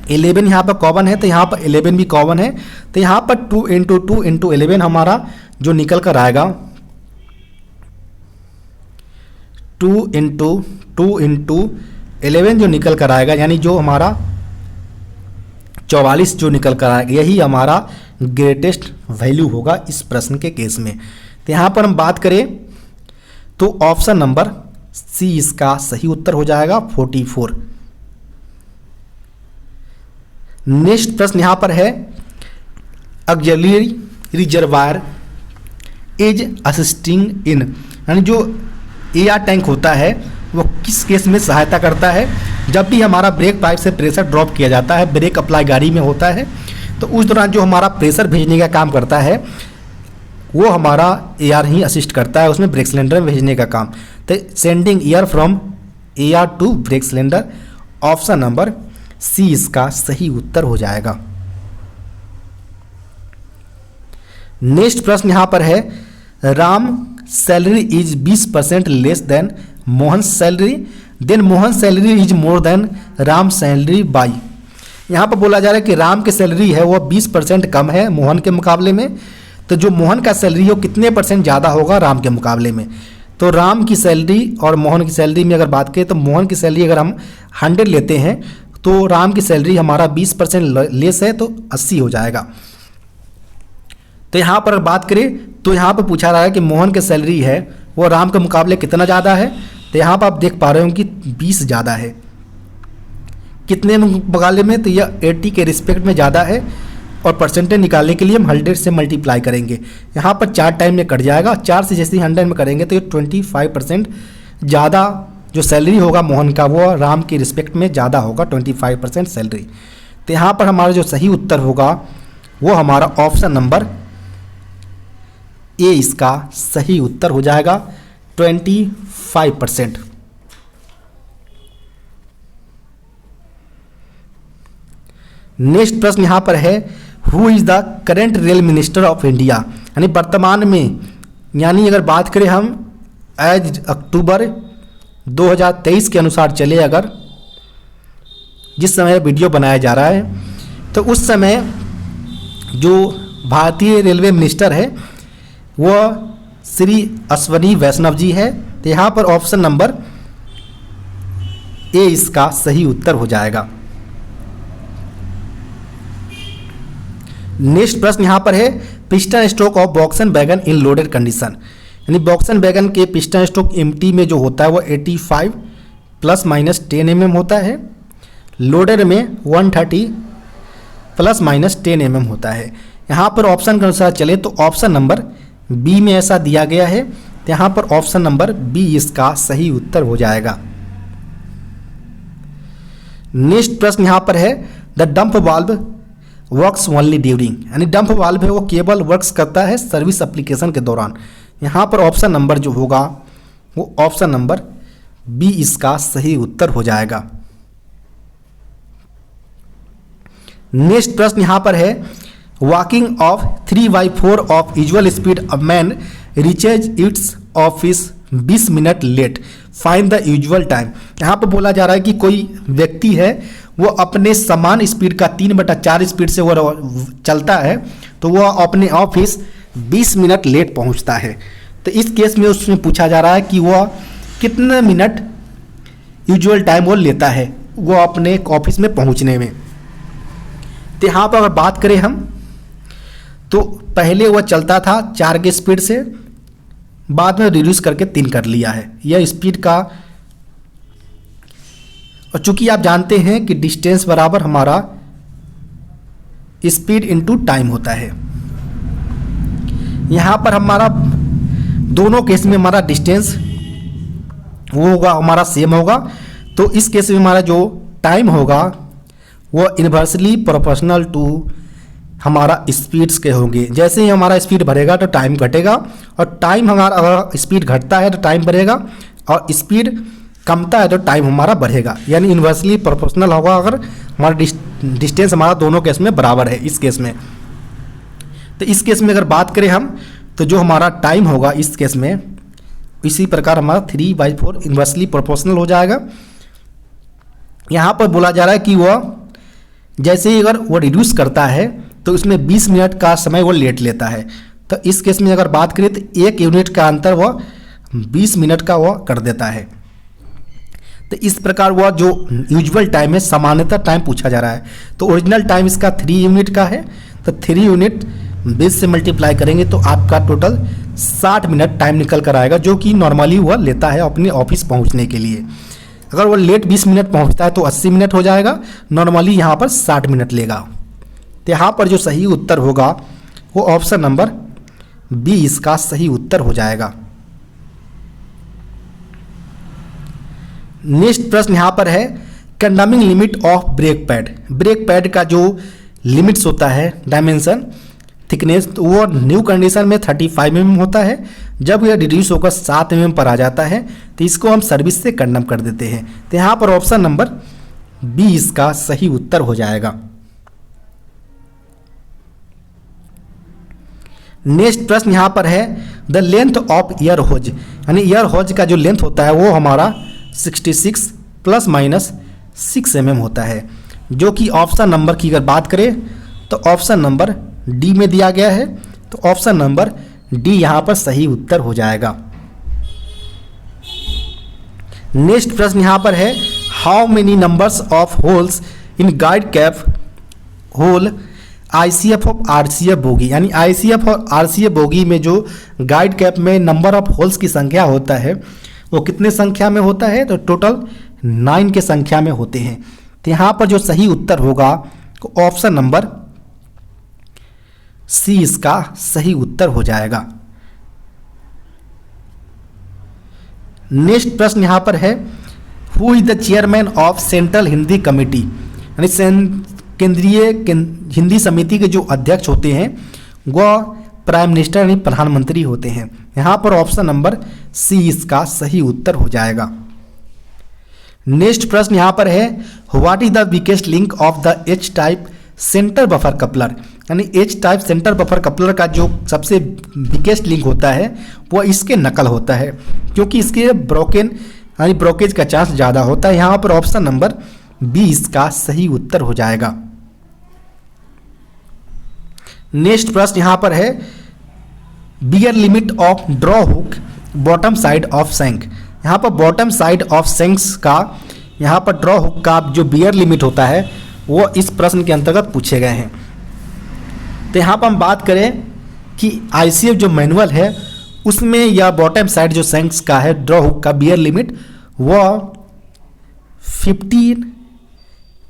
11 यहाँ पर कॉमन है तो यहाँ पर 11 भी कॉमन है, तो यहाँ पर 2 इंटू 11 हमारा जो निकल कर आएगा 2 इंटू 11 जो निकल कर आएगा, यानी जो हमारा 44 जो निकल कर आएगा, यही हमारा ग्रेटेस्ट वैल्यू होगा इस प्रश्न के केस में। तो यहाँ पर हम बात करें तो ऑप्शन नंबर सी इसका सही उत्तर हो जाएगा 44। नेक्स्ट प्रश्न यहाँ पर है ऑक्सिलरी रिजर्वायर इज असिस्टिंग इन, यानी जो एयर टैंक होता है वो किस केस में सहायता करता है। जब भी हमारा ब्रेक पाइप से प्रेशर ड्रॉप किया जाता है, ब्रेक अप्लाई गाड़ी में होता है, तो उस दौरान जो हमारा प्रेशर भेजने का काम करता है वो हमारा एयर ही असिस्ट करता है उसमें ब्रेक सिलेंडर में भेजने का काम। तो sending air from air to brake cylinder, option number C इसका सही उत्तर हो जाएगा। नेक्स्ट प्रश्न यहां पर है Ram salary is 20% less than Mohan salary, then Mohan salary is more than Ram salary by. यहाँ पर बोला जा रहा है कि राम की सैलरी है वो 20% कम है मोहन के मुकाबले में, तो जो मोहन का सैलरी है वो कितने % ज़्यादा होगा राम के मुकाबले में। तो राम की सैलरी और मोहन की सैलरी में अगर बात करें तो मोहन की सैलरी अगर हम 100 लेते हैं तो राम की सैलरी हमारा 20% लेस है तो 80 हो जाएगा। तो यहाँ पर बात करें तो यहाँ पर पूछा रहा है कि मोहन की सैलरी है वो राम के मुकाबले कितना ज़्यादा है, तो यहाँ पर आप देख पा रहे हो कि 20 ज़्यादा है। कितने मुकाबले में, तो यह 80 के रिस्पेक्ट में ज़्यादा है, और परसेंटेज निकालने के लिए हम 100 से मल्टीप्लाई करेंगे। यहाँ पर 4 टाइम में कट जाएगा, 4 से जैसे 100 में करेंगे तो ये 25% ज़्यादा जो सैलरी होगा मोहन का वो राम के रिस्पेक्ट में ज़्यादा होगा 25% सैलरी। तो यहाँ पर हमारा जो सही उत्तर होगा वो हमारा ऑप्शन नंबर ए इसका सही उत्तर हो जाएगा 25%। नेक्स्ट प्रश्न यहाँ पर है who is the current rail minister of India, यानी वर्तमान में, यानी अगर बात करें हम एज अक्टूबर 2023 के अनुसार चले, अगर जिस समय वीडियो बनाया जा रहा है तो उस समय जो भारतीय रेलवे मिनिस्टर है वह श्री अश्वनी वैष्णव जी है। तो यहाँ पर ऑप्शन नंबर ए इसका सही उत्तर हो जाएगा। नेक्स्ट प्रश्न यहाँ पर है piston stroke of BOXN wagon in loaded condition, यानी बॉक्सन वैगन के पिस्टन स्ट्रोक एम्प्टी में जो होता है वो 85 ± 10 mm होता है, लोडेड में 130 ± 10 mm होता है। यहाँ पर ऑप्शन के अनुसार चले तो ऑप्शन नंबर बी में ऐसा दिया गया है, तो यहाँ पर ऑप्शन नंबर बी इसका सही उत्तर हो जाएगा। नेक्स्ट प्रश्न यहाँ पर है the dump valve works only during, यानी डंप वाल्व है वो केवल वर्क्स करता है सर्विस एप्लीकेशन के दौरान। यहाँ पर ऑप्शन नंबर जो होगा वो ऑप्शन नंबर बी इसका सही उत्तर हो जाएगा। नेक्स्ट प्रश्न यहाँ पर है walking of 3/4 of usual speed a man reaches its office 20 minute late, find the usual time. यहाँ पर बोला जा रहा है कि कोई व्यक्ति है वो अपने समान स्पीड का 3/4 स्पीड से वो चलता है तो वह अपने ऑफिस 20 मिनट लेट पहुँचता है। तो इस केस में उसमें पूछा जा रहा है कि वह कितने मिनट यूजुअल टाइम वो लेता है वो अपने ऑफिस में पहुँचने में। तो यहाँ पर अगर बात करें हम तो पहले वह चलता था 4 के स्पीड से, बाद में रिड्यूस करके 3 कर लिया है यह स्पीड का। और चूंकि आप जानते हैं कि डिस्टेंस बराबर हमारा स्पीड इनटू टाइम होता है, यहाँ पर हमारा दोनों केस में हमारा डिस्टेंस वो होगा हमारा सेम होगा, तो इस केस में हमारा जो टाइम होगा वो इन्वर्सली प्रोपोर्शनल टू हमारा स्पीड्स के होंगे। जैसे ही हमारा स्पीड बढ़ेगा तो टाइम घटेगा, और टाइम हमारा अगर स्पीड घटता है तो टाइम बढ़ेगा, और स्पीड कमता है तो टाइम हमारा बढ़ेगा। यानी इन्वर्सली प्रोपोर्शनल होगा अगर हमारा डिस्टेंस हमारा दोनों केस में बराबर है इस केस में। तो इस केस में अगर बात करें हम, तो जो हमारा टाइम होगा इस केस में इसी प्रकार हमारा 3/4 इन्वर्सली प्रोपोर्शनल हो जाएगा। यहाँ पर बोला जा रहा है कि वह जैसे ही अगर वो रिड्यूस करता है तो इसमें 20 मिनट का समय वो लेट लेता है। तो इस केस में अगर बात करें तो 1 यूनिट का अंतर वह 20 मिनट का वह कर देता है। तो इस प्रकार वह जो यूजुअल टाइम है, सामान्यतः टाइम पूछा जा रहा है, तो ओरिजिनल टाइम इसका 3 यूनिट का है। तो 3 यूनिट 20 से मल्टीप्लाई करेंगे तो आपका टोटल 60 मिनट टाइम निकल कर आएगा, जो कि नॉर्मली वह लेता है अपने ऑफिस पहुंचने के लिए। अगर वो लेट 20 मिनट पहुंचता है तो 80 मिनट हो जाएगा, नॉर्मली यहाँ पर 60 मिनट लेगा। तो यहाँ पर जो सही उत्तर होगा वो ऑप्शन नंबर बी इसका सही उत्तर हो जाएगा। नेक्स्ट प्रश्न यहाँ पर है कंडमिंग limit of brake pad. Brake pad का जो लिमिट्स होता है डायमेंशन थिकनेस, तो वो न्यू कंडीशन में 35 mm होता है। जब यह रिड्यूस होकर 7 mm पर आ जाता है तो इसको हम सर्विस से कंडम कर देते हैं। तो यहाँ पर ऑप्शन नंबर बी इसका सही उत्तर हो जाएगा। नेक्स्ट प्रश्न यहाँ पर है द लेंथ ऑफ ईयर होज, यानी ईयर होज का जो लेंथ होता है वो हमारा 66 ± 6 mm होता है, जो कि ऑप्शन नंबर की अगर बात करें तो ऑप्शन नंबर डी में दिया गया है। तो ऑप्शन नंबर डी यहाँ पर सही उत्तर हो जाएगा। नेक्स्ट प्रश्न यहाँ पर है how many numbers of holes in guide cap hole ICF of RCF bogie, यानी ICF और RCF बोगी में जो गाइड कैप में नंबर ऑफ होल्स की संख्या होता है वो कितने संख्या में होता है, तो टोटल 9 के संख्या में होते हैं। तो यहाँ पर जो सही उत्तर होगा तो ऑप्शन नंबर सी इसका सही उत्तर हो जाएगा। नेक्स्ट प्रश्न यहाँ पर है who is the chairman of central Hindi committee, यानी केंद्रीय हिंदी समिति के जो अध्यक्ष होते हैं वह प्राइम मिनिस्टर यानी प्रधानमंत्री होते हैं। यहाँ पर ऑप्शन नंबर सी इसका सही उत्तर हो जाएगा। नेक्स्ट प्रश्न यहाँ पर है what is the weakest link of the H type centre buffer coupler, यानी H type centre buffer coupler का जो सबसे वीकेस्ट लिंक होता है वो इसके नकल होता है, क्योंकि इसके ब्रोकन यानी ब्रोकेज का चांस ज़्यादा होता है। यहाँ पर ऑप्शन नंबर बी इसका सही उत्तर हो जाएगा। नेक्स्ट प्रश्न यहाँ पर है wear limit of draw hook bottom side of shank. यहाँ पर बॉटम साइड ऑफ शंख का यहाँ पर ड्रॉ हुक का जो बियर लिमिट होता है वो इस प्रश्न के अंतर्गत पूछे गए हैं। तो यहाँ पर हम बात करें कि ICF जो मैनुअल है उसमें यह बॉटम साइड जो शंख का है ड्रॉ हुक का बियर लिमिट वो 15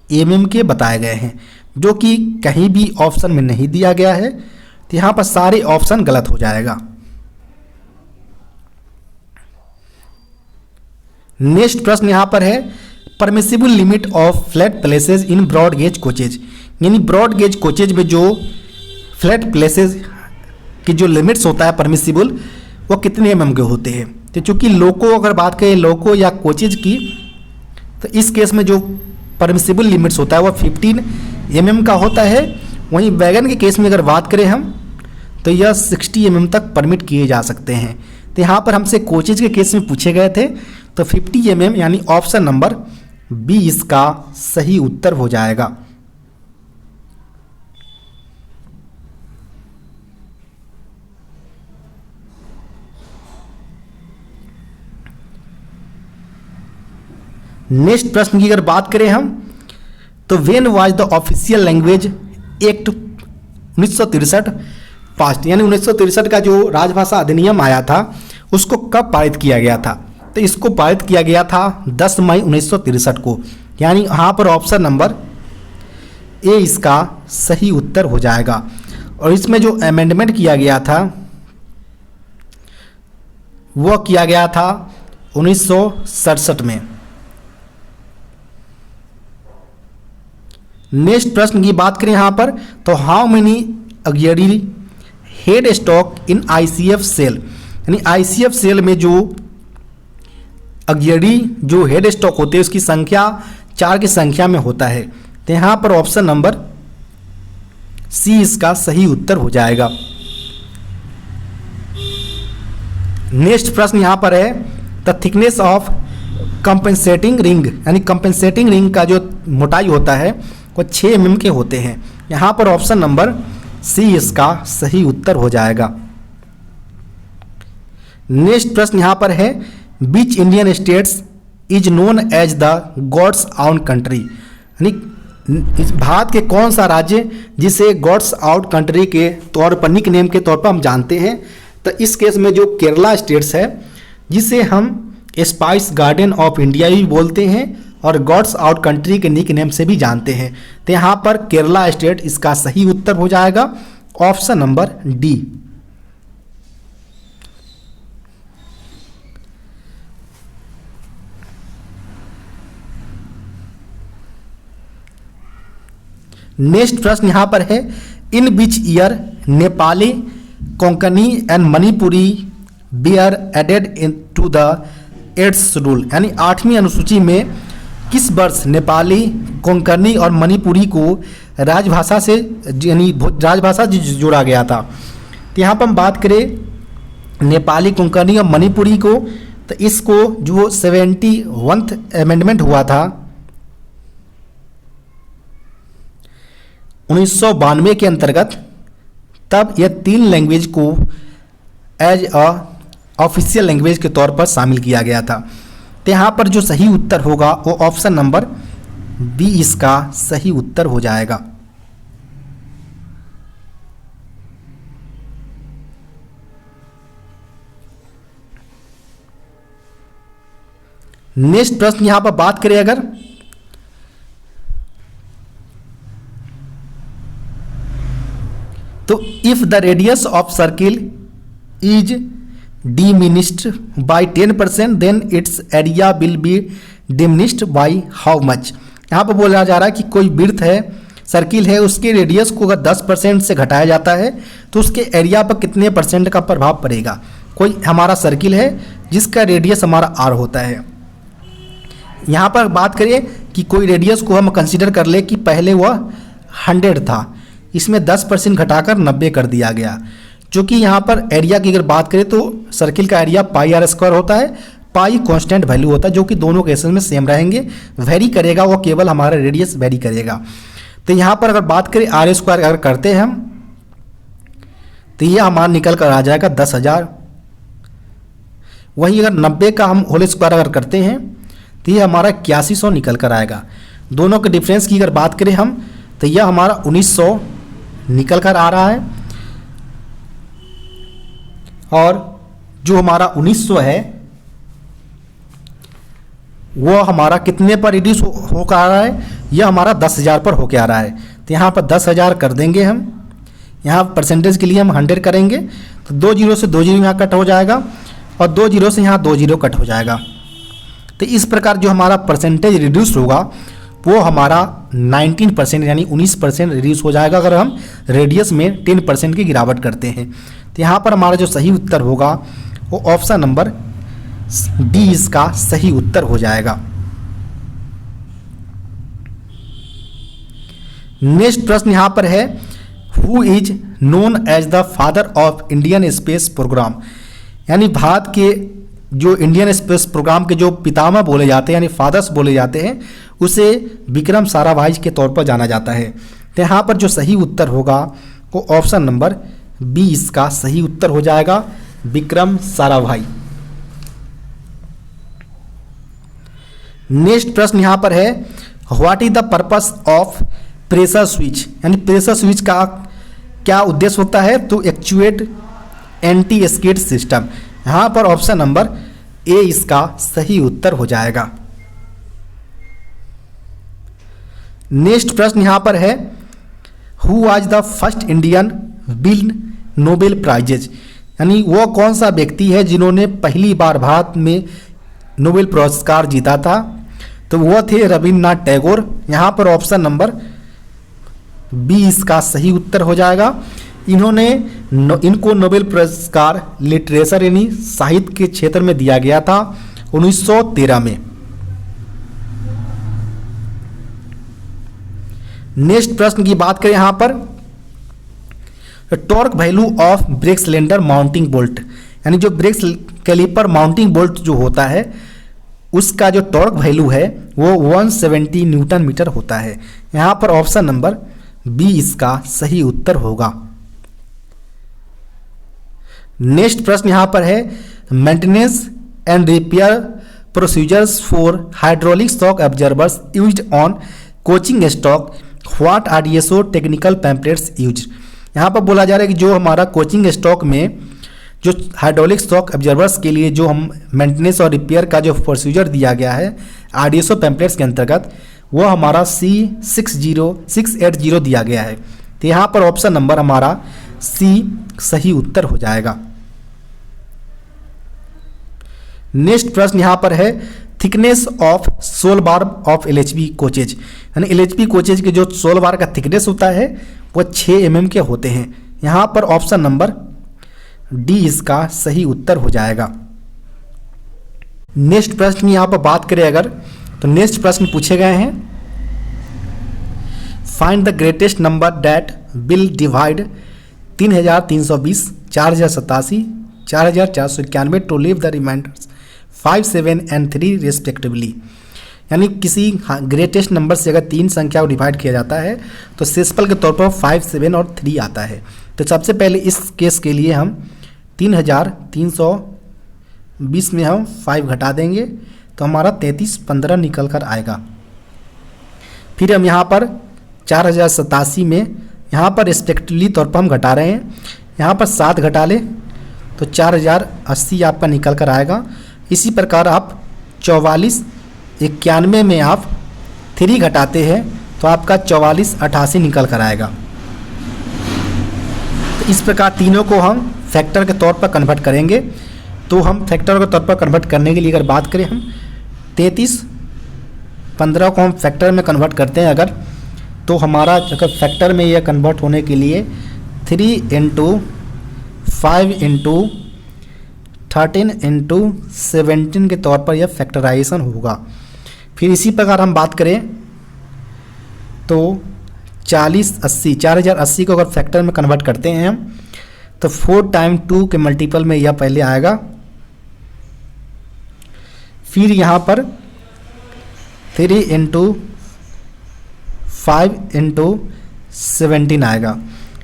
mm के बताए गए हैं, जो कि कहीं भी ऑप्शन में नहीं दिया गया है। तो यहाँ पर सारे ऑप्शन गलत हो जाएगा। नेक्स्ट प्रश्न यहाँ पर है permissible limit of flat places in broad gauge coaches, यानी ब्रॉड गेज कोचेज में जो फ्लैट प्लेसेस की जो लिमिट्स होता है परमिसिबल वो कितने mm के होते हैं। तो चूँकि लोको अगर बात करें लोको या कोचेज की, तो इस केस में जो परमिसिबल लिमिट्स होता है वो 15 mm का होता है। वहीं वैगन के केस में अगर बात करें हम तो यह 60 mm तक परमिट किए जा सकते हैं। तो यहाँ पर हमसे कोचेज के केस में पूछे गए थे, तो 50 mm यानी ऑप्शन नंबर बी इसका सही उत्तर हो जाएगा। नेक्स्ट प्रश्न की अगर बात करें हम तो when was the official language act 1963 past, यानी 1963 का जो राजभाषा अधिनियम आया था उसको कब पारित किया गया था। तो इसको पारित किया गया था 10 मई 1963 को, यानी यहाँ पर ऑप्शन नंबर ए इसका सही उत्तर हो जाएगा। और इसमें जो अमेंडमेंट किया गया था वह किया गया था 1967 में। नेक्स्ट प्रश्न की बात करें यहाँ पर, तो how many auxiliary head stock in ICF shell, यानी आईसीएफ सेल में जो अग्यरी जो हेड स्टॉक होते हैं उसकी संख्या 4 की संख्या में होता है। तो यहाँ पर ऑप्शन नंबर सी इसका सही उत्तर हो जाएगा। नेक्स्ट प्रश्न यहाँ पर है, the thickness of compensating ring, यानी कंपेंसेटिंग रिंग का जो मोटाई होता है वो 6 mm के होते हैं। यहाँ पर ऑप्शन नंबर सी इसका सही उत्तर हो जाएगा। नेक्स्ट प्रश्न यहाँ पर है, which Indian states is known as the god's own country, यानी इस भारत के कौन सा राज्य जिसे गॉड्स आउट कंट्री के तौर पर निक नेम के तौर पर हम जानते हैं। तो इस केस में जो केरला स्टेट्स है जिसे हम स्पाइस गार्डन ऑफ इंडिया भी बोलते हैं और गॉड्स आउट कंट्री के निक नेम से भी जानते हैं। तो यहाँ पर केरला स्टेट इसका सही उत्तर हो जाएगा, ऑप्शन नंबर डी। नेक्स्ट प्रश्न यहाँ पर है, in which year Nepali, Konkani and Manipuri were added into the 8th schedule, यानी 8वीं अनुसूची में किस वर्ष नेपाली, कोंकणी और मणिपुरी को राजभाषा से यानी राजभाषा जोड़ा गया था। तो यहाँ पर हम बात करें नेपाली, कोंकणी और मणिपुरी को, तो इसको जो 71th अमेंडमेंट हुआ था 1992 के अंतर्गत, तब यह 3 लैंग्वेज को एज अ ऑफिशियल लैंग्वेज के तौर पर शामिल किया गया था। तो यहाँ पर जो सही उत्तर होगा वो ऑप्शन नंबर बी इसका सही उत्तर हो जाएगा। नेक्स्ट प्रश्न यहाँ पर बात करें अगर, तो if the radius of circle is diminished by 10% then its area will be diminished by how much। यहाँ पर बोला जा रहा है कि कोई वृत्त है, सर्किल है, उसके रेडियस को अगर 10% से घटाया जाता है तो उसके एरिया पर कितने % का प्रभाव पड़ेगा। कोई हमारा सर्किल है जिसका रेडियस हमारा r होता है। यहाँ पर बात करें कि कोई रेडियस को हम कंसीडर कर ले कि पहले वह 100 था, इसमें 10% घटाकर 90 कर दिया गया। जो कि यहाँ पर एरिया की अगर बात करें तो सर्किल का एरिया πr² होता है, पाई कांस्टेंट वैल्यू होता है जो कि दोनों केसेस में सेम रहेंगे, वेरी करेगा वो केवल हमारा रेडियस वेरी करेगा। तो यहाँ पर अगर बात करें r² अगर करते हैं हम तो ये हमारा निकल कर आ जाएगा 10,000। वहीं अगर 90 का हम होल स्क्वायर अगर करते हैं तो ये हमारा 8100 निकल कर आएगा। दोनों के डिफरेंस की अगर बात करें हम तो यह हमारा 1900 निकल कर आ रहा है, और जो हमारा 1900 है वो हमारा कितने पर रिड्यूस होकर आ रहा है, यह हमारा 10,000 पर होकर आ रहा है। तो यहाँ पर 10,000 कर देंगे हम, यहाँ परसेंटेज के लिए हम 100 करेंगे तो 2 जीरो से 2 जीरो यहाँ कट हो जाएगा और 2 जीरो से यहाँ 2 जीरो कट हो जाएगा। तो इस प्रकार जो हमारा परसेंटेज रिड्यूस होगा वो हमारा 19% यानी 19% रिड्यूस हो जाएगा अगर हम रेडियस में 10% की गिरावट करते हैं। तो यहाँ पर हमारा जो सही उत्तर होगा वो ऑप्शन नंबर डी इसका सही उत्तर हो जाएगा। नेक्स्ट प्रश्न यहाँ पर है, who is known as the father of Indian space program, यानी भारत के जो इंडियन स्पेस प्रोग्राम के जो पितामह बोले जाते हैं यानी फादर्स बोले जाते हैं उसे विक्रम साराभाई के तौर पर जाना जाता है। तो यहाँ पर जो सही उत्तर होगा वो ऑप्शन नंबर बी इसका सही उत्तर हो जाएगा, विक्रम साराभाई। नेक्स्ट प्रश्न यहाँ पर है, what is the purpose of pressure switch, यानी प्रेशर स्विच का क्या उद्देश्य होता है, तो एक्चुएट एंटी स्किड सिस्टम। यहाँ पर ऑप्शन नंबर ए इसका सही उत्तर हो जाएगा। नेक्स्ट प्रश्न यहाँ पर है, who was the first Indian win Nobel prizes, यानी वो कौन सा व्यक्ति है जिन्होंने पहली बार भारत में नोबेल पुरस्कार जीता था, तो वो थे रविन्द्रनाथ टैगोर। यहाँ पर ऑप्शन नंबर बी इसका सही उत्तर हो जाएगा। इनको नोबेल पुरस्कार लिटरेचर यानी साहित्य के क्षेत्र में दिया गया था 1913 में। नेक्स्ट प्रश्न की बात करें यहाँ पर, torque value of brake cylinder mounting bolt, यानी जो ब्रेक कैलिपर माउंटिंग बोल्ट जो होता है उसका जो टॉर्क वैल्यू है वो 170 न्यूटन मीटर होता है। यहाँ पर ऑप्शन नंबर बी इसका सही उत्तर होगा। नेक्स्ट प्रश्न यहाँ पर है, maintenance and repair procedures for hydraulic shock observers used on coaching stock, what RDSO technical pamphlets used. यहाँ पर बोला जा रहा है कि जो हमारा कोचिंग स्टॉक में जो हाइड्रोलिक शॉक ऑब्जर्वर्स के लिए जो हम मेंटेनेंस और रिपेयर का जो प्रोसीजर दिया गया है आरडीएसओ पैम्पलेट्स के अंतर्गत, वो हमारा C680 दिया गया है। तो यहाँ पर ऑप्शन नंबर हमारा सी सही उत्तर हो जाएगा। नेक्स्ट प्रश्न यहाँ पर है, thickness of sole bar of LHB coaches, यानी एलएचबी कोचेज के जो सोल बार का थिकनेस होता है वो 6 mm के होते हैं। यहाँ पर ऑप्शन नंबर डी इसका सही उत्तर हो जाएगा। नेक्स्ट प्रश्न की यहाँ पर बात करें अगर, तो नेक्स्ट प्रश्न पूछे गए हैं, find the greatest number that will divide 3320, 4087, 4491 to leave the reminders 5, 7 and 3 respectively. यानी किसी ग्रेटेस्ट नंबर से अगर 3 संख्या को डिवाइड किया जाता है तो शेषफल के तौर पर 5, 7 और 3 आता है। तो सबसे पहले इस केस के लिए हम 3320 में हम 5 घटा देंगे तो हमारा 3315 निकल कर आएगा। फिर हम यहाँ पर 4087 में यहाँ पर रिस्पेक्टिवली तौर पर हम घटा रहे हैं, यहाँ पर 7 घटा ले तो 4080 आपका निकल कर आएगा। इसी प्रकार आप 4491 में आप 3 घटाते हैं तो आपका 4488 निकल कर आएगा। तो इस प्रकार तीनों को हम फैक्टर के तौर पर कन्वर्ट करेंगे। तो हम फैक्टर के तौर पर कन्वर्ट करने के लिए अगर बात करें, हम 3315 को हम फैक्टर में कन्वर्ट करते हैं अगर, तो हमारा अगर फैक्टर में यह कन्वर्ट होने के लिए 3 × 5 × 13 × 17 के तौर पर यह फैक्टराइजेशन होगा। फिर इसी प्रकार हम बात करें तो 4080 को अगर फैक्टर में कन्वर्ट करते हैं हम तो 4 × 2 के मल्टीपल में यह पहले आएगा। फिर यहाँ पर 3 × 5 × 17 आएगा।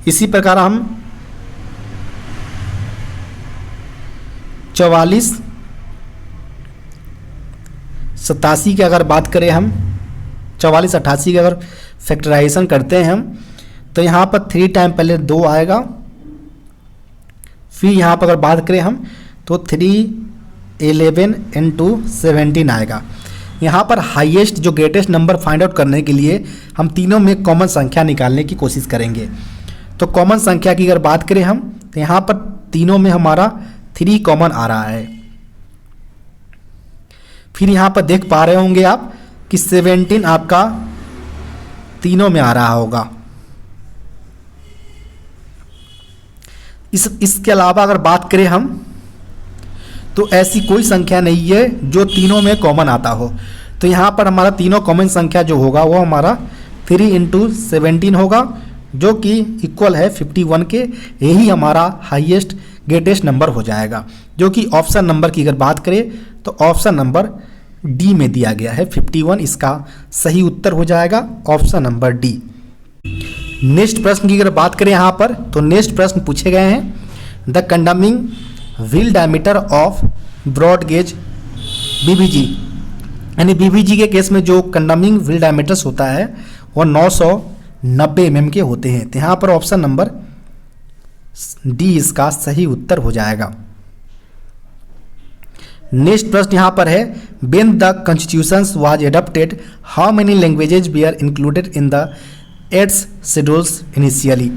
इसी प्रकार हम 4487 की अगर बात करें, हम 4488 की अगर फैक्टराइजेशन करते हैं हम तो यहाँ पर 3 टाइम पहले 2 आएगा। फिर यहाँ पर अगर बात करें हम तो 311 × 17 आएगा। यहाँ पर हाईएस्ट जो ग्रेटेस्ट नंबर फाइंड आउट करने के लिए हम तीनों में कॉमन संख्या निकालने की कोशिश करेंगे। तो कॉमन संख्या की अगर बात करें हम तो यहाँ पर तीनों में हमारा 3 कॉमन आ रहा है। फिर यहाँ पर देख पा रहे होंगे आप कि 17 आपका तीनों में आ रहा होगा। इसके अलावा अगर बात करें हम तो ऐसी कोई संख्या नहीं है जो तीनों में कॉमन आता हो। तो यहाँ पर हमारा तीनों कॉमन संख्या जो होगा वो हमारा 3 × 17 होगा, जो कि इक्वल है 51 के। यही हमारा हाईएस्ट ग्रेटेस्ट नंबर हो जाएगा, जो कि ऑप्शन नंबर की अगर बात करें तो ऑप्शन नंबर डी में दिया गया है 51। इसका सही उत्तर हो जाएगा ऑप्शन नंबर डी। नेक्स्ट प्रश्न की अगर बात करें यहाँ पर तो नेक्स्ट प्रश्न पूछे गए हैं, the condemning wheel diameter of broad gauge BBG, यानी बीबीजी के केस में जो कंडमिंग व्हील डायमीटर्स होता है वो 990 mm के होते हैं। तो यहाँ पर ऑप्शन नंबर डी इसका सही उत्तर हो जाएगा। नेक्स्ट प्रश्न यहाँ पर है, when the constitution was adopted how many languages were included in the 8 schedules initially,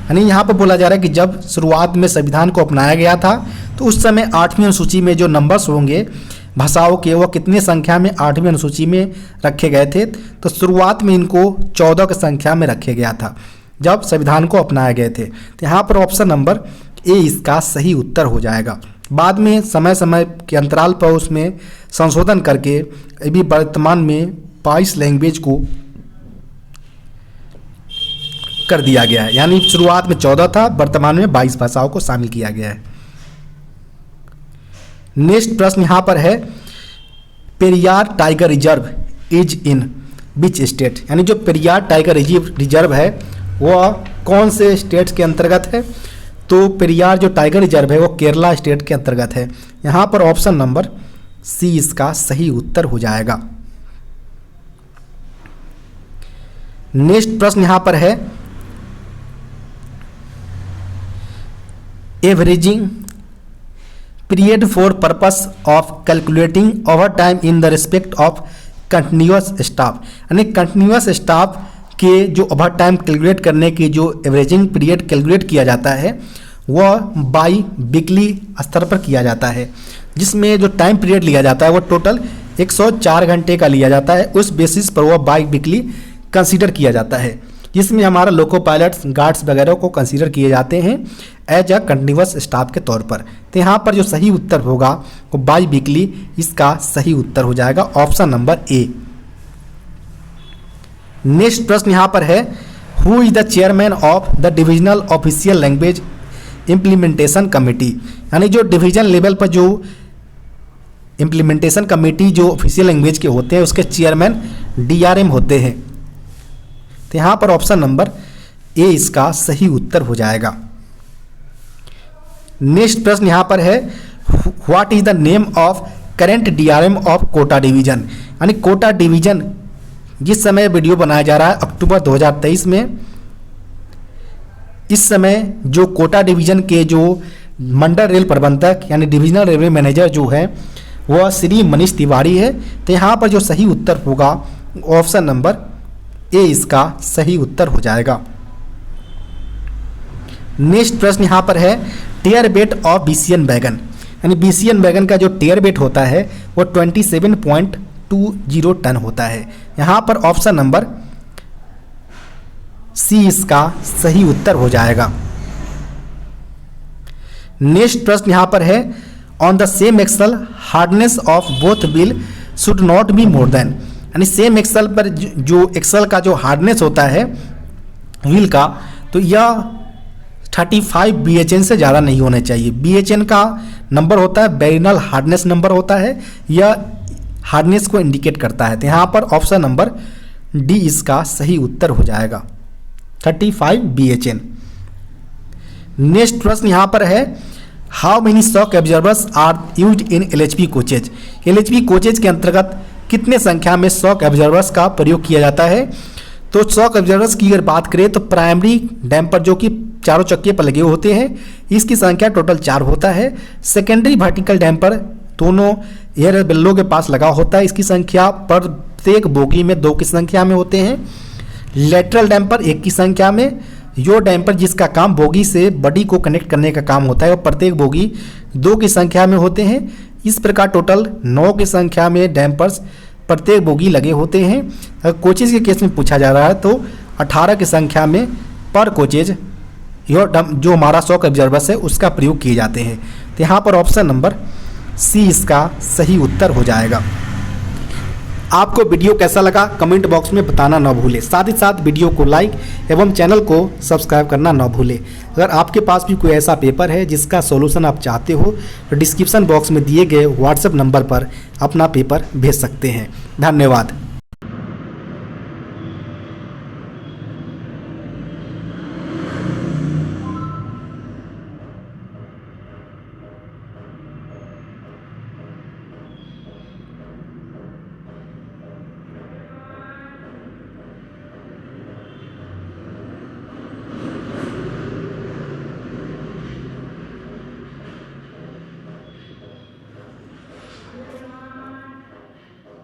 यानी यहाँ पर बोला जा रहा है कि जब शुरुआत में संविधान को अपनाया गया था तो उस समय 8वीं अनुसूची में जो नंबर्स होंगे भाषाओं के वो कितनी संख्या में 8वीं अनुसूची में रखे गए थे। तो शुरुआत में इनको 14 की संख्या में रखे गया था जब संविधान को अपनाए गए थे। तो यहाँ पर ऑप्शन नंबर ए इसका सही उत्तर हो जाएगा। बाद में समय समय के अंतराल पर उसमें संशोधन करके अभी वर्तमान में 22 लैंग्वेज को कर दिया गया है, यानी शुरुआत में 14 था, वर्तमान में 22 भाषाओं को शामिल किया गया है। नेक्स्ट प्रश्न यहाँ पर है, Periyar tiger reserve is in which state, यानी जो पेरियार टाइगर रिजर्व है वह कौन से स्टेट के अंतर्गत है। तो पेरियार जो टाइगर रिजर्व है वो केरला स्टेट के अंतर्गत है। यहाँ पर ऑप्शन नंबर सी इसका सही उत्तर हो जाएगा। नेक्स्ट प्रश्न यहाँ पर है, averaging period for purpose of calculating over time in the respect of continuous staff, यानी कंटिन्यूअस स्टाफ के जो ओवर टाइम कैलकुलेट करने की जो एवरेजिंग पीरियड कैलकुलेट किया जाता है वह बाई वीकली स्तर पर किया जाता है, जिसमें जो टाइम पीरियड लिया जाता है वो टोटल 104 घंटे का लिया जाता है। उस बेसिस पर वह बाई वीकली कंसीडर किया जाता है, जिसमें हमारा लोको पायलट्स गार्ड्स वगैरह को कंसीडर किए जाते हैं एज अ कंटिन्यूअस स्टाफ के तौर पर। तो यहाँ पर जो सही उत्तर होगा वो बाई वीकली इसका सही उत्तर हो जाएगा, ऑप्शन नंबर ए। नेक्स्ट प्रश्न यहाँ पर है, who is the chairman of the divisional official language implementation committee, यानी जो डिवीजन लेवल पर जो इम्प्लीमेंटेशन कमेटी जो ऑफिशियल लैंग्वेज के होते हैं उसके चेयरमैन DRM होते हैं। तो यहाँ पर ऑप्शन नंबर ए इसका सही उत्तर हो जाएगा। नेक्स्ट प्रश्न यहाँ पर है, what is the name of current DRM of Kota division, यानी कोटा डिवीजन जिस समय वीडियो बनाया जा रहा है अक्टूबर 2023 में, इस समय जो कोटा डिवीजन के जो मंडल रेल प्रबंधक यानी डिविजनल रेलवे मैनेजर जो है वह श्री मनीष तिवारी है। तो यहाँ पर जो सही उत्तर होगा ऑप्शन नंबर ए इसका सही उत्तर हो जाएगा। नेक्स्ट प्रश्न यहाँ पर है, टेयर वेट ऑफ BCN वैगन, यानी BCN वैगन का जो टेयर वेट होता है वो 27.20 टन होता है। यहाँ पर ऑप्शन नंबर सी इसका सही उत्तर हो जाएगा। नेक्स्ट प्रश्न यहाँ पर है, on the same axle hardness of both wheel should not be more than, यानी सेम एक्सल पर जो एक्सल का जो हार्डनेस होता है व्हील का तो यह 35 BHN से ज़्यादा नहीं होना चाहिए। BHN का नंबर होता है बेरिनल हार्डनेस नंबर होता है, यह हार्डनेस को इंडिकेट करता है। तो यहाँ पर ऑप्शन नंबर डी इसका सही उत्तर हो जाएगा, 35 BHN। नेक्स्ट प्रश्न यहाँ पर है, how many shock absorbers are used in LHB coaches, LHB coaches के अंतर्गत कितने संख्या में शॉक एब्जॉर्बर्स का प्रयोग किया जाता है। तो शॉक एब्जॉर्बर्स की अगर बात करें तो प्राइमरी डैम्पर जो कि चारों चक्के पर लगे होते हैं इसकी संख्या टोटल 4 होता है। सेकेंडरी वर्टिकल डैम्पर दोनों एयर बेल्लो के पास लगा होता है, इसकी संख्या प्रत्येक बोगी में 2 की संख्या में होते हैं। लेटरल डैम्पर 1 की संख्या में, यो डैम्पर जिसका काम बोगी से बॉडी को कनेक्ट करने का काम होता है और प्रत्येक बोगी 2 की संख्या में होते हैं। इस प्रकार टोटल 9 की संख्या में डैम्पर्स प्रत्येक बोगी लगे होते हैं। अगर कोचेज के केस में पूछा जा रहा है तो 18 की संख्या में पर कोचेज जो हमारा शॉक एब्जॉर्बर्स है उसका प्रयोग किए जाते हैं। तो यहाँ पर ऑप्शन नंबर सी इसका सही उत्तर हो जाएगा। आपको वीडियो कैसा लगा कमेंट बॉक्स में बताना न भूलें, साथ ही साथ वीडियो को लाइक एवं चैनल को सब्सक्राइब करना न भूलें। अगर आपके पास भी कोई ऐसा पेपर है जिसका सॉल्यूशन आप चाहते हो तो डिस्क्रिप्शन बॉक्स में दिए गए व्हाट्सएप नंबर पर अपना पेपर भेज सकते हैं। धन्यवाद।